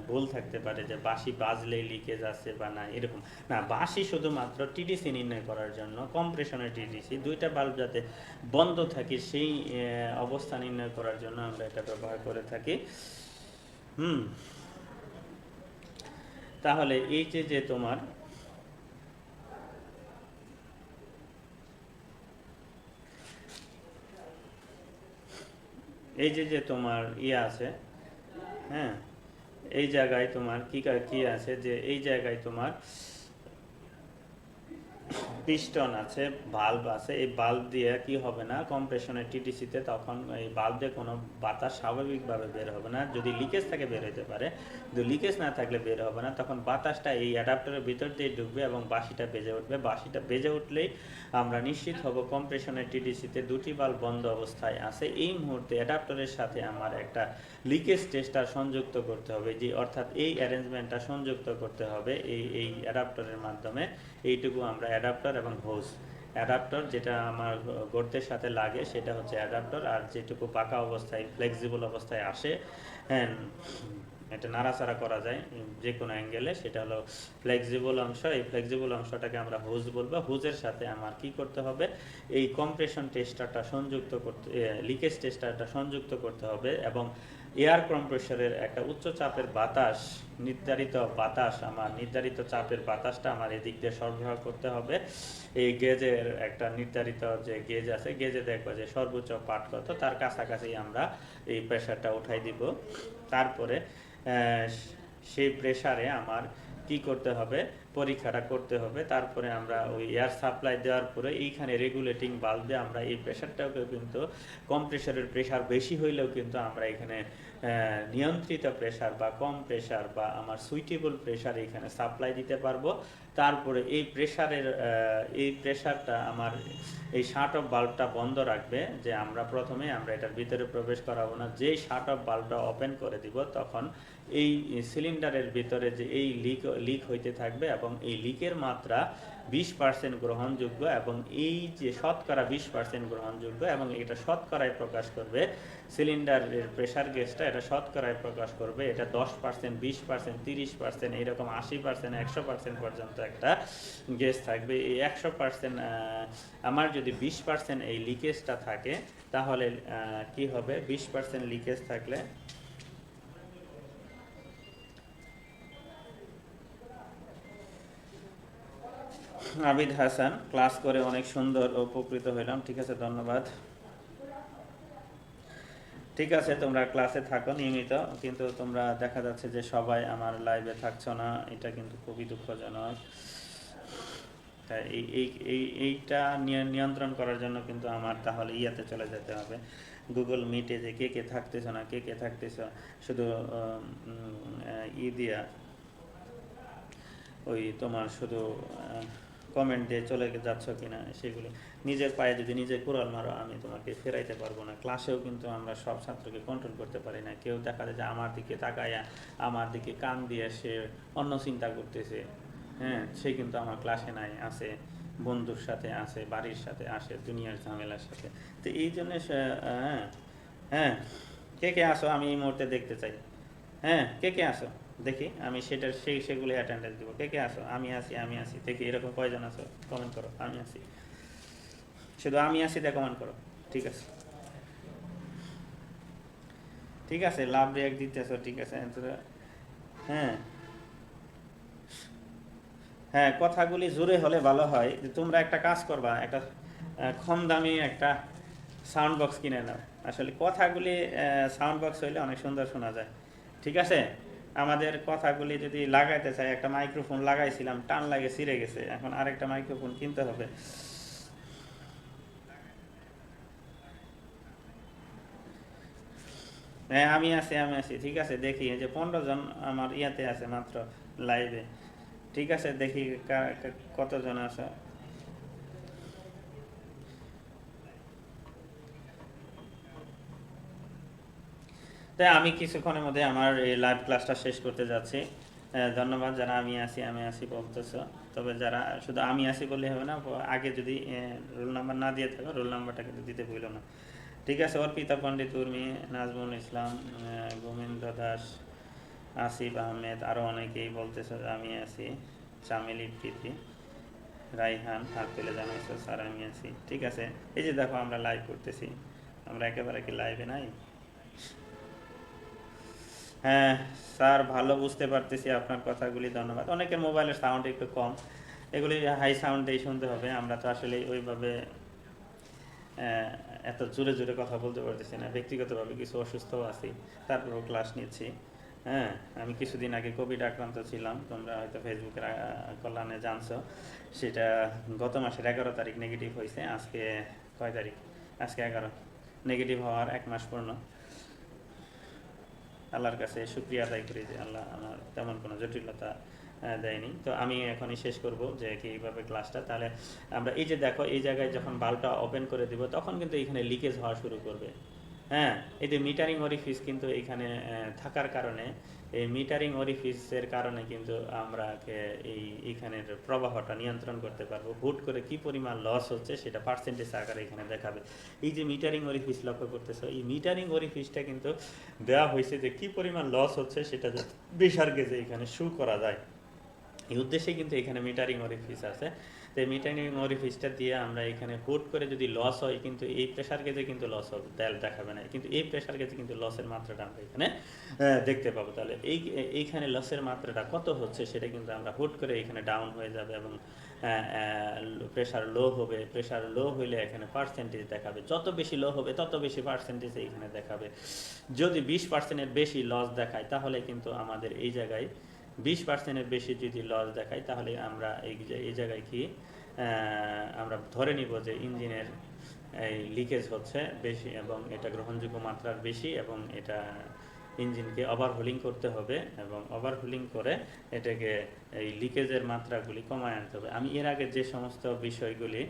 ভুল থাকতে পারে যে বাঁশি বাজলেই লিকেজ আছে বা না, এরকম না। বাঁশি শুধুমাত্র টিডিসি নির্ণয় করার জন্য, কম্প্রেশনের টিডিসি 2টা বাল্ব যাতে বন্ধ থাকে সেই অবস্থা নির্ণয় করার জন্য আমরা এটা ব্যবহার করে থাকি। তাহলে এই যে তোমার এই যে তোমার ইয়ে আছে, হ্যাঁ, এই জায়গায় তোমার কি আছে, যে এই জায়গায় তোমার পিস্টন আছে, ভালভ আছে। এই ভালভ দিয়ে কি হবে না, কম্প্রেশনের টিটিসিতে তখন এই ভালভ দিয়ে কোনো বাতাস স্বাভাবিকভাবে বের হবে না। যদি লিকেজ থাকে বের হতে পারে, যদি লিকেজ না থাকলে বের হবে না। তখন বাতাসটা এই অ্যাডাপ্টারের ভিতর দিয়ে ঢুকবে এবং বাঁশিটা বেজে উঠবে। বাঁশিটা বেজে উঠলেই আমরা নিশ্চিত হব কম্প্রেশনের টিটিসিতে 2টি ভালভ বন্ধ অবস্থায় আছে। এই মুহূর্তে অ্যাডাপ্টারের সাথে আমার একটা লিকেজ টেস্টার সংযুক্ত করতে হবে, যে অর্থাৎ এই অ্যারেঞ্জমেন্টটা সংযুক্ত করতে হবে এই অ্যাডাপ্টারের মাধ্যমে। এইটুকু আমরা অ্যাডাপ্টার এবং হোজ, অ্যাডাপ্টার যেটা আমার গর্তের সাথে লাগে সেটা হচ্ছে অ্যাডাপ্টার, আর যেটুকু পাকা অবস্থায় ফ্লেক্সিবল অবস্থায় আসে, হ্যাঁ, এটা নাড়াচাড়া করা যায় যে কোনো অ্যাঙ্গেলে, সেটা হলো ফ্লেক্সিবল অংশ। এই ফ্লেক্সিবল অংশটাকে আমরা হুজ বলবো। হুজের সাথে আমার কি করতে হবে, এই কম্প্রেশন টেস্টারটা সংযুক্ত করতে, লিকেজ টেস্টারটা সংযুক্ত করতে হবে, এবং এয়ার কম্প্রেসরের একটা উচ্চ চাপের বাতাস, নির্ধারিত বাতাস, আমার নির্ধারিত চাপের বাতাসটা আমার এদিক দিয়ে সরবরাহ করতে হবে। এই গেজের একটা নির্ধারিত যে গেজ আছে, গেজে দেখবো যে সর্বোচ্চ পাঠ কত, তার কাছাকাছি আমরা এই প্রেশারটা উঠাই দিব। তারপরে সেই প্রেশারে আমার কি করতে হবে, পরীক্ষাটা করতে হবে। তারপরে আমরা ওই এয়ার সাপ্লাই দেওয়ার পরে এইখানে রেগুলেটিং বাল্ব দিয়ে আমরা এই প্রেশারটাকে কিন্তু, কম্প্রেসারের প্রেশার বেশি হইলেও কিন্তু আমরা এখানে নিয়ন্ত্রিত প্রেশার বা কম প্রেশার বা আমার সুইটেবল প্রেশার এখানে সাপ্লাই দিতে পারবো। তারপরে এই প্রেশারটা আমার এই শাট অফ বাল্বটা বন্ধ রাখবে, যে আমরা প্রথমে আমরা এটার ভিতরে প্রবেশ করাবো না। যেই শাট অফ বাল্বটা ওপেন করে দিব তখন এই সিলিন্ডারের ভিতরে যে এই লিক হইতে থাকবে, এবং এই লিকের মাত্রা 20% গ্রহণযোগ্য, এবং এই যে শতকরা 20% গ্রহণযোগ্য, এবং এটা শতকরায় প্রকাশ করবে সিলিন্ডারের প্রেশার গেজটা, এটা শতকরায় প্রকাশ করবে। এটা 10%, 20%, 30%, এইরকম 80%, 100% পর্যন্ত একটা গেজ থাকবে। এই 100% আমার যদি 20% এই লিকেজটা থাকে, তাহলে কি হবে, 20% লিকেজ থাকলে আবিদ হাসান, ক্লাস করে অনেক সুন্দর উপকৃত হইলাম। ঠিক আছে, ধন্যবাদ। ঠিক আছে, তোমরা ক্লাসে থাকো নিয়মিত, কিন্তু তোমরা দেখা যাচ্ছে যে সবাই আমার লাইভে থাকছো না, এটা কিন্তু খুবই দুঃখজনক। তাই এইটা নিয়ন্ত্রণ করার জন্য কিন্তু আমার তাহলে ইয়াতে চলে যেতে হবে, গুগল মিটে, যে কে কে থাকতেছ না, কে কে থাকতেছ, শুধু দিয়া ওই তোমার শুধু কমেন্ট দিয়ে চলে যাচ্ছ কিনা সেগুলো নিজের পায়ে যদি নিজে কুড়াল মারো আমি তোমাকে ফেরাইতে পারবো না। ক্লাসেও কিন্তু আমরা সব ছাত্রকে কন্ট্রোল করতে পারি না। কেউ দেখা যায় যে আমার দিকে তাকায়া আমার দিকে কান দিয়ে সে অন্য চিন্তা করতেছে, হ্যাঁ, সে কিন্তু আমার ক্লাসে নাই, আছে বন্ধুর সাথে, আছে বাড়ির সাথে, আসে দুনিয়ার ঝামেলার সাথে। তো এই জন্য হ্যাঁ, হ্যাঁ, কে কে আসো আমি এই মুহূর্তে দেখতে চাই। হ্যাঁ, কে কে আসো দেখি, আমি সেগুলো অ্যাটেন্ডেন্স দিব। কে কে আসো, আমি আসি দেখি, এরকম কয়জন আসো কমেন্ট করো, আমি আসি, শুধু আমি আসি দিয়ে কমেন্ট করো। ঠিক আছে, ঠিক আছে, লাভ রিয়াক্ট দিতেছো, ঠিক আছে। হ্যাঁ, হ্যাঁ, কথাগুলি জোরে হলে ভালো হয়। যে তোমরা একটা কাজ করবা, একটা কম দামি একটা সাউন্ড বক্স কিনে নাও। আসলে কথাগুলি সাউন্ড বক্স হইলে অনেক সুন্দর শোনা যায়। ঠিক আছে, আমাদের কথাগুলি যদি লাগাইতে চাই, একটা মাইক্রোফোন লাগাইছিলাম, টান লাগে ছিঁড়ে গেছে, এখন আরেকটা মাইক্রোফোন কিনতে হবে। হ্যাঁ, আমি আছি, ঠিক আছে। দেখি এই যে 15 জন আমার ইয়াতে আছে মাত্র লাইভে। ঠিক আছে, দেখি কতজন আছে। তাই আমি কিছুক্ষণের মধ্যে আমার এই লাইভ ক্লাসটা শেষ করতে যাচ্ছি। ধন্যবাদ যারা আমি আসি বলতেছ। তবে যারা শুধু আমি আসি বললে হবে না, আগে যদি রোল নাম্বার না দিয়ে থাকো, রোল নাম্বারটা কিন্তু দিতে ভুলো না। ঠিক আছে, অর্পিতা পণ্ডিত, উর্মি, নাজমুল ইসলাম, গোবিন্দ দাস, আসিফ আহমেদ, আরও অনেকেই বলতেছে যে আমি আছি। চামেলি প্রীতি, রাইহান হাত তুলে জানাইছো স্যার আমি আছি। ঠিক আছে, এই যে দেখো আমরা লাইভ করতেছি, আমরা একেবারে কি লাইভে নাই? হ্যাঁ স্যার, ভালো বুঝতে পারতেছি আপনার কথাগুলি, ধন্যবাদ। অনেকের মোবাইলের সাউন্ড একটু কম, এগুলি হাই সাউন্ডেই শুনতে হবে। আমরা তো আসলে ওইভাবে এত জোরে জোরে কথা বলতে পারতেছি না, ব্যক্তিগতভাবে কিছু অসুস্থও আছি, তারপরেও ক্লাস নিচ্ছি। হ্যাঁ, আমি কিছুদিন আগে কোভিড আক্রান্ত ছিলাম, তোমরা হয়তো ফেসবুকের কল্যাণে জানছো। সেটা গত মাসের 11 তারিখ নেগেটিভ হয়েছে। আজকে কয় তারিখ? আজকে 11। নেগেটিভ হওয়ার 1 মাস পূর্ণ। আল্লাহর কাছে শুক্রিয়া আদায় করি যে আল্লাহ আমার তেমন কোনো জটিলতা দেয়নি। তো আমি এখনই শেষ করব যে কীভাবে ক্লাসটা। তাহলে আমরা এই যে দেখো, এই জায়গায় যখন বাল্বটা ওপেন করে দিব তখন কিন্তু এখানে লিকেজ হওয়া শুরু করবে। হ্যাঁ, এই যে মিটারিং অরিফিস কিন্তু এখানে থাকার কারণে, এই মিটারিং অরিফিসের কারণে কিন্তু আমরা এইখানের প্রবাহটা নিয়ন্ত্রণ করতে পারবো। হুট করে কি পরিমাণ লস হচ্ছে সেটা পার্সেন্টেজ আকারে এখানে দেখাবে। এই যে মিটারিং অরিফিস লক্ষ্য করতেছো, এই মিটারিং অরিফিসটা কিন্তু দেওয়া হয়েছে যে কি পরিমাণ লস হচ্ছে সেটা প্রেশার গেজে এখানে শো করা যায়। এই উদ্দেশ্যে কিন্তু এখানে মিটারিং অরিফিস আছে। তো এই মিটারিং অরিফিসটা দিয়ে আমরা এখানে হুট করে যদি লস হয়, কিন্তু এই প্রেশার গেজে কিন্তু লস হবে, দেখাবে না, কিন্তু এই প্রেশার গেজে কিন্তু লসের মাত্রাটা আমরা এখানে দেখতে পাবো। তাহলে এইখানে লসের মাত্রাটা কত হচ্ছে সেটা কিন্তু আমরা হুট করে এখানে ডাউন হয়ে যাবে এবং প্রেশার লো হবে। প্রেশার লো হইলে এখানে পার্সেন্টেজ দেখাবে, যত বেশি লো হবে তত বেশি পার্সেন্টেজ এখানে দেখাবে। যদি 20%-এর বেশি লস দেখায় তাহলে কিন্তু আমাদের এই জায়গায় 20%-এর বেশি যদি লস দেখায় তাহলে আমরা এই জায়গায় কি আমরা ধরে নিব যে ইঞ্জিনের এই লিকেজ হচ্ছে বেশি এবং এটা গ্রহণযোগ্য মাত্রার বেশি, এবং এটা ইঞ্জিনকে ওভারহোলিং করতে হবে এবং ওভারহোলিং করে এটাকে এই লিকেজের মাত্রাগুলি কমায় আনতে হবে। আমি এর আগে যে সমস্ত বিষয়গুলি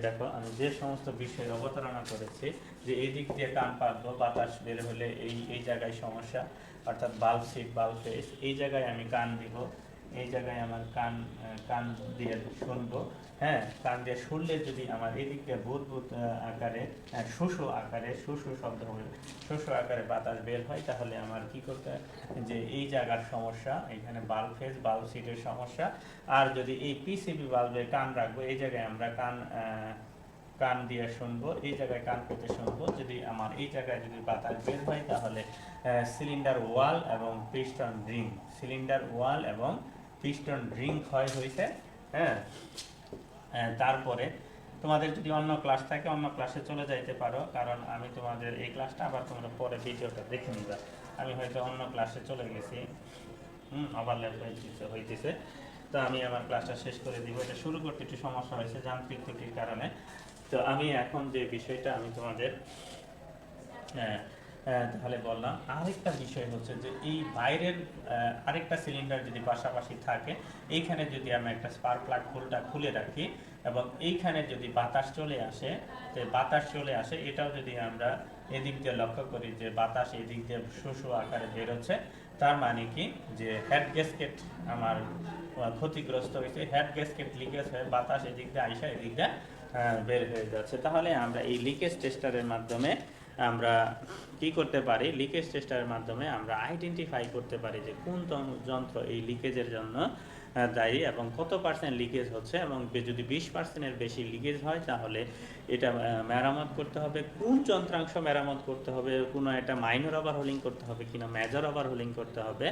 দেখো আমি যে সমস্ত বিষয় অবতারণা করেছি, যে এই দিক দিয়ে কান পাতবো, বাতাস বের হলে এই জায়গায় সমস্যা, অর্থাৎ বাল্ব সিট, বাল্ব ফেস, এই জায়গায় আমি কান দিব, এই জায়গায় আমার কান দিয়ে শুনবো। হ্যাঁ, কান দিয়ে শুনলে যদি আমার এদিক দিয়ে বুদবুদ আকারে, শুশু শব্দ হবে, শুশু আকারে বাতাস বের হয়, তাহলে আমার কি করতে হয়, যে এই জায়গার সমস্যা, এখানে বাল্ব ফেস, বাল্ব সিটের সমস্যা। আর যদি এই পিসিবি বাল্বে কান রাখবো, এই জায়গায় আমরা কান দিয়ে শুনবো, এই জায়গায় কান পেতে শুনবো। যদি আমার এই জায়গায় যদি বাতাস বের হয় তাহলে সিলিন্ডার ওয়াল এবং পিস্টন রিং, সিলিন্ডার ওয়াল এবং পিস্টন রিং ক্ষয় হয়েছে। হ্যাঁ, তারপরে তোমাদের যদি অন্য ক্লাস থাকে অন্য ক্লাসে চলে যাইতে পারো, কারণ আমি তোমাদের এই ক্লাসটা আবার তোমরা পরে ভিডিওটা দেখে নিবা। আমি হয়তো অন্য ক্লাসে চলে গেছি, ওভারল্যাপ হইতেছে। তো আমি আমার ক্লাসটা শেষ করে দিব। এটা শুরু করতে একটু সমস্যা হয়েছে যান্ত্রিক ত্রুটির কারণে। তো আমি এখন যে বিষয়টা আমি তোমাদের তাহলে বললাম আরেকটা বিষয় হচ্ছে যে এই বাইরের আরেকটা সিলিন্ডার যদি পাশাপাশি থাকে, এইখানে যদি আমি একটা স্পার্ক প্লাগ হোলটা খুলে রাখি এবং এইখানে যদি বাতাস চলে আসে, এটাও যদি আমরা এদিক দিয়ে লক্ষ্য করি যে বাতাস এদিক দিয়ে শোষো আকারে বেরোচ্ছে, তার মানে কি যে হেড গ্যাসকেট আমার ক্ষতিগ্রস্ত হয়েছে, হেড গ্যাসকেট লিকেজ হয়ে বাতাস এদিক দিয়ে আইসা এদিক দিয়ে বের হয়ে যাচ্ছে। তাহলে আমরা এই লিকেজ টেস্টারের মাধ্যমে আমরা কি করতে পারি, লিকেজ টেস্টারের মাধ্যমে আমরা আইডেন্টিফাই করতে পারি যে কোন যন্ত্র এই লিকেজের জন্য দায়ী এবং কত পার্সেন্ট লিকেজ হচ্ছে, এবং যদি 20%-এর বেশি লিকেজ হয় তাহলে এটা মেরামত করতে হবে, কোন যন্ত্রাংশ মেরামত করতে হবে, কোনো একটা মাইনর ওভারহোলিং করতে হবে কিনা মেজর ওভারহোলিং করতে হবে,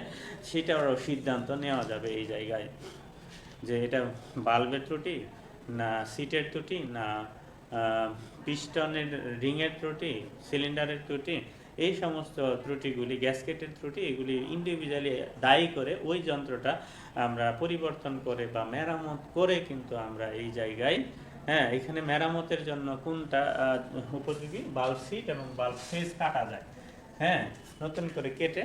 সেটারও সিদ্ধান্ত নেওয়া যাবে এই জায়গায় যে এটা বাল্বের ত্রুটি না সিটের ত্রুটি না পিস্টনের রিংয়ের ত্রুটি, সিলিন্ডারের ত্রুটি, এই সমস্ত ত্রুটিগুলি, গ্যাসকেটের ত্রুটি, এগুলি ইন্ডিভিজুয়ালি দায়ী করে ওই যন্ত্রটা আমরা পরিবর্তন করে বা মেরামত করে কিন্তু আমরা এই জায়গায় এখানে মেরামতের জন্য কোনটা উপযোগী, বাল্ব সিট এবং বাল্ব ফেজ কাটা যায়, নতুন করে কেটে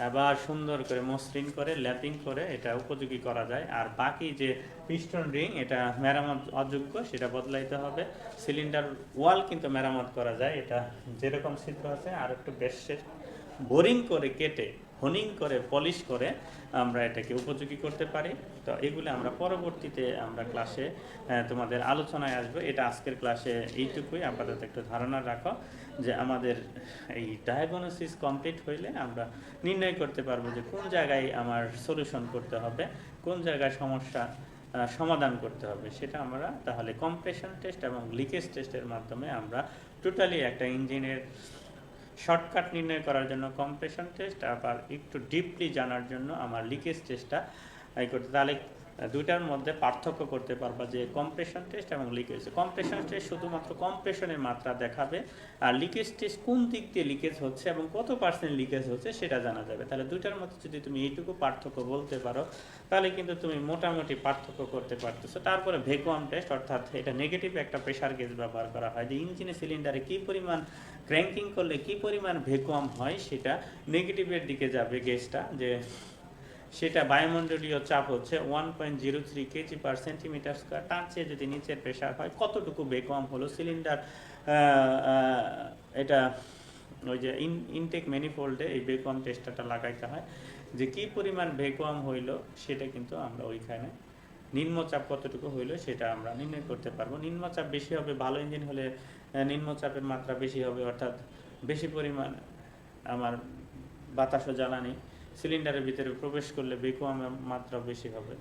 আবার সুন্দর করে মসৃণ করে ল্যাপিং করে এটা উপযোগী করা যায়। আর বাকি যে পিস্টন রিং এটা মেরামত অযোগ্য, সেটা বদলাইতে হবে। সিলিন্ডার ওয়াল কিন্তু মেরামত করা যায়, এটা যেরকম ছিদ্র আছে আর একটু বেশ বোরিং করে কেটে হোনিং করে পলিশ করে আমরা এটাকে উপযোগী করতে পারি। তো এগুলো আমরা পরবর্তীতে আমরা ক্লাসে তোমাদের আলোচনায় আসবে। এটা আজকের ক্লাসে এইটুকুই, আপাতত একটু ধারণা রাখো যে আমাদের এই ডায়াগনোসিস কমপ্লিট হইলে আমরা নির্ণয় করতে পারবো যে কোন জায়গায় আমার সলিউশন করতে হবে, কোন জায়গায় সমস্যা সমাধান করতে হবে। সেটা আমরা তাহলে কম্প্রেশন টেস্ট এবং লিকেজ টেস্টের মাধ্যমে আমরা টোটালি একটা ইঞ্জিনের শর্টকাট নির্ণয় করার জন্য কম্প্রেশন টেস্ট, আবার একটু ডিপলি জানার জন্য আমার লিকেজ টেস্টটা করতে, তাহলে দুইটার মধ্যে পার্থক্য করতে পারবা যে কম্প্রেশন টেস্ট এবং লিকেজ। কম্প্রেশন টেস্ট শুধুমাত্র কম্প্রেশনের মাত্রা দেখাবে, আর লিকেজ টেস্ট কোন দিক দিয়ে লিকেজ হচ্ছে এবং কত পার্সেন্ট লিকেজ হচ্ছে সেটা জানা যাবে। তাহলে দুইটার মধ্যে যদি তুমি এইটুকু পার্থক্য বলতে পারো তাহলে কিন্তু তুমি মোটামুটি পার্থক্য করতে পারতেছো। তারপরে ভ্যাকুয়াম টেস্ট, অর্থাৎ এটা নেগেটিভ একটা প্রেশার গেজ ব্যবহার করা হয় যে ইঞ্জিনের সিলিন্ডারে কী পরিমাণ ক্র্যাঙ্কিং করলে কী পরিমাণ ভ্যাকুয়াম হয়, সেটা নেগেটিভের দিকে যাবে গেজটা, যে সেটা বায়ুমণ্ডলীয় চাপ হচ্ছে 1.03 কেজি পার সেন্টিমিটার স্কোয়ার, তার চেয়ে যদি নিচের প্রেশার হয় কতটুকু ভ্যাকুয়াম হলো সিলিন্ডার, এটা ওই যে ইনটেক ম্যানিফোল্ডে এই ভ্যাকুয়াম টেস্টারটা লাগাইতে হয়, যে কী পরিমাণ ভ্যাকুয়াম হইলো সেটা কিন্তু আমরা ওইখানে নিম্নচাপ কতটুকু হইলো সেটা আমরা নির্ণয় করতে পারবো। নিম্নচাপ বেশি হবে, ভালো ইঞ্জিন হলে নিম্নচাপের মাত্রা বেশি হবে, অর্থাৎ বেশি পরিমাণ আমার বাতাস ও জ্বালানি সিলিন্ডারের ভিতরে প্রবেশ করলে ভ্যাকুয়ামের মাত্রা বেশি হবে।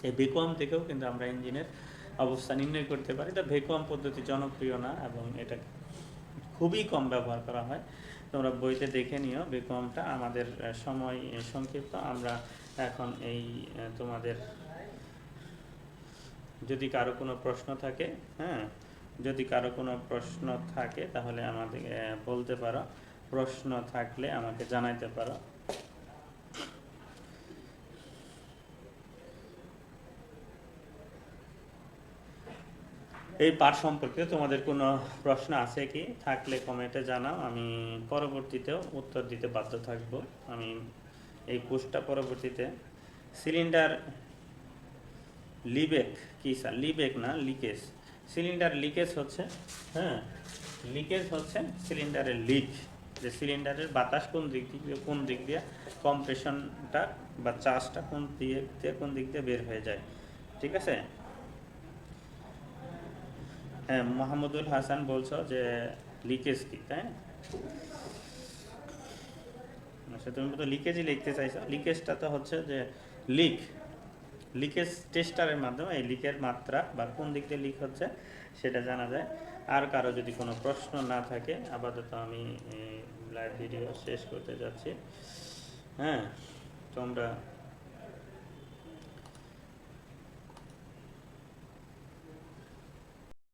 এই ভ্যাকুয়াম থেকেও কিন্তু আমরা ইঞ্জিনের অবস্থা নির্ণয় করতে পারি। তো ভ্যাকুয়াম পদ্ধতি জনপ্রিয় না এবং এটা খুবই কম ব্যবহার করা হয়, তোমরা বইতে দেখে নিও ভ্যাকুয়ামটা। আমাদের সময় সংক্ষিপ্ত, আমরা এখন এই তোমাদের যদি কারো কোনো প্রশ্ন থাকে, যদি কারো কোনো প্রশ্ন থাকে তাহলে আমাদের বলতে পারো, প্রশ্ন থাকলে আমাকে জানাইতে পারো। এই পার্ট সম্পর্কে তোমাদের কোনো প্রশ্ন আছে কি? থাকলে কমেন্টে জানাও, আমি পরবর্তীতেও উত্তর দিতে বাধ্য থাকব। আমি এই কোর্সটা পরবর্তীতে সিলিন্ডার লিবেক কি স্যার, লিবেক না লিকেজ, সিলিন্ডার লিকেজ হচ্ছে লিকেজ হচ্ছে সিলিন্ডারের লিক, যে সিলিন্ডারের বাতাস কোন দিক দিয়ে কম্প্রেশনটা বা চার্জটা কোন দিক দিয়ে বের হয়ে যায়। ঠিক আছে? মোহাম্মদুল হাসান বলছো যে লিকেজ কি, তাই? আচ্ছা, তুমি তো লিকেজই লিখতে চাইছো। লিকেজটা তো হচ্ছে যে লিকেজ টেস্টারের মাধ্যমে এই লিকের মাত্রা বা কোন দিক দিয়ে লিক হচ্ছে সেটা জানা যায়। আর কারো যদি কোনো প্রশ্ন না থাকে, আপাতত আমি লাইভ ভিডিও শেষ করতে যাচ্ছি। তোমরা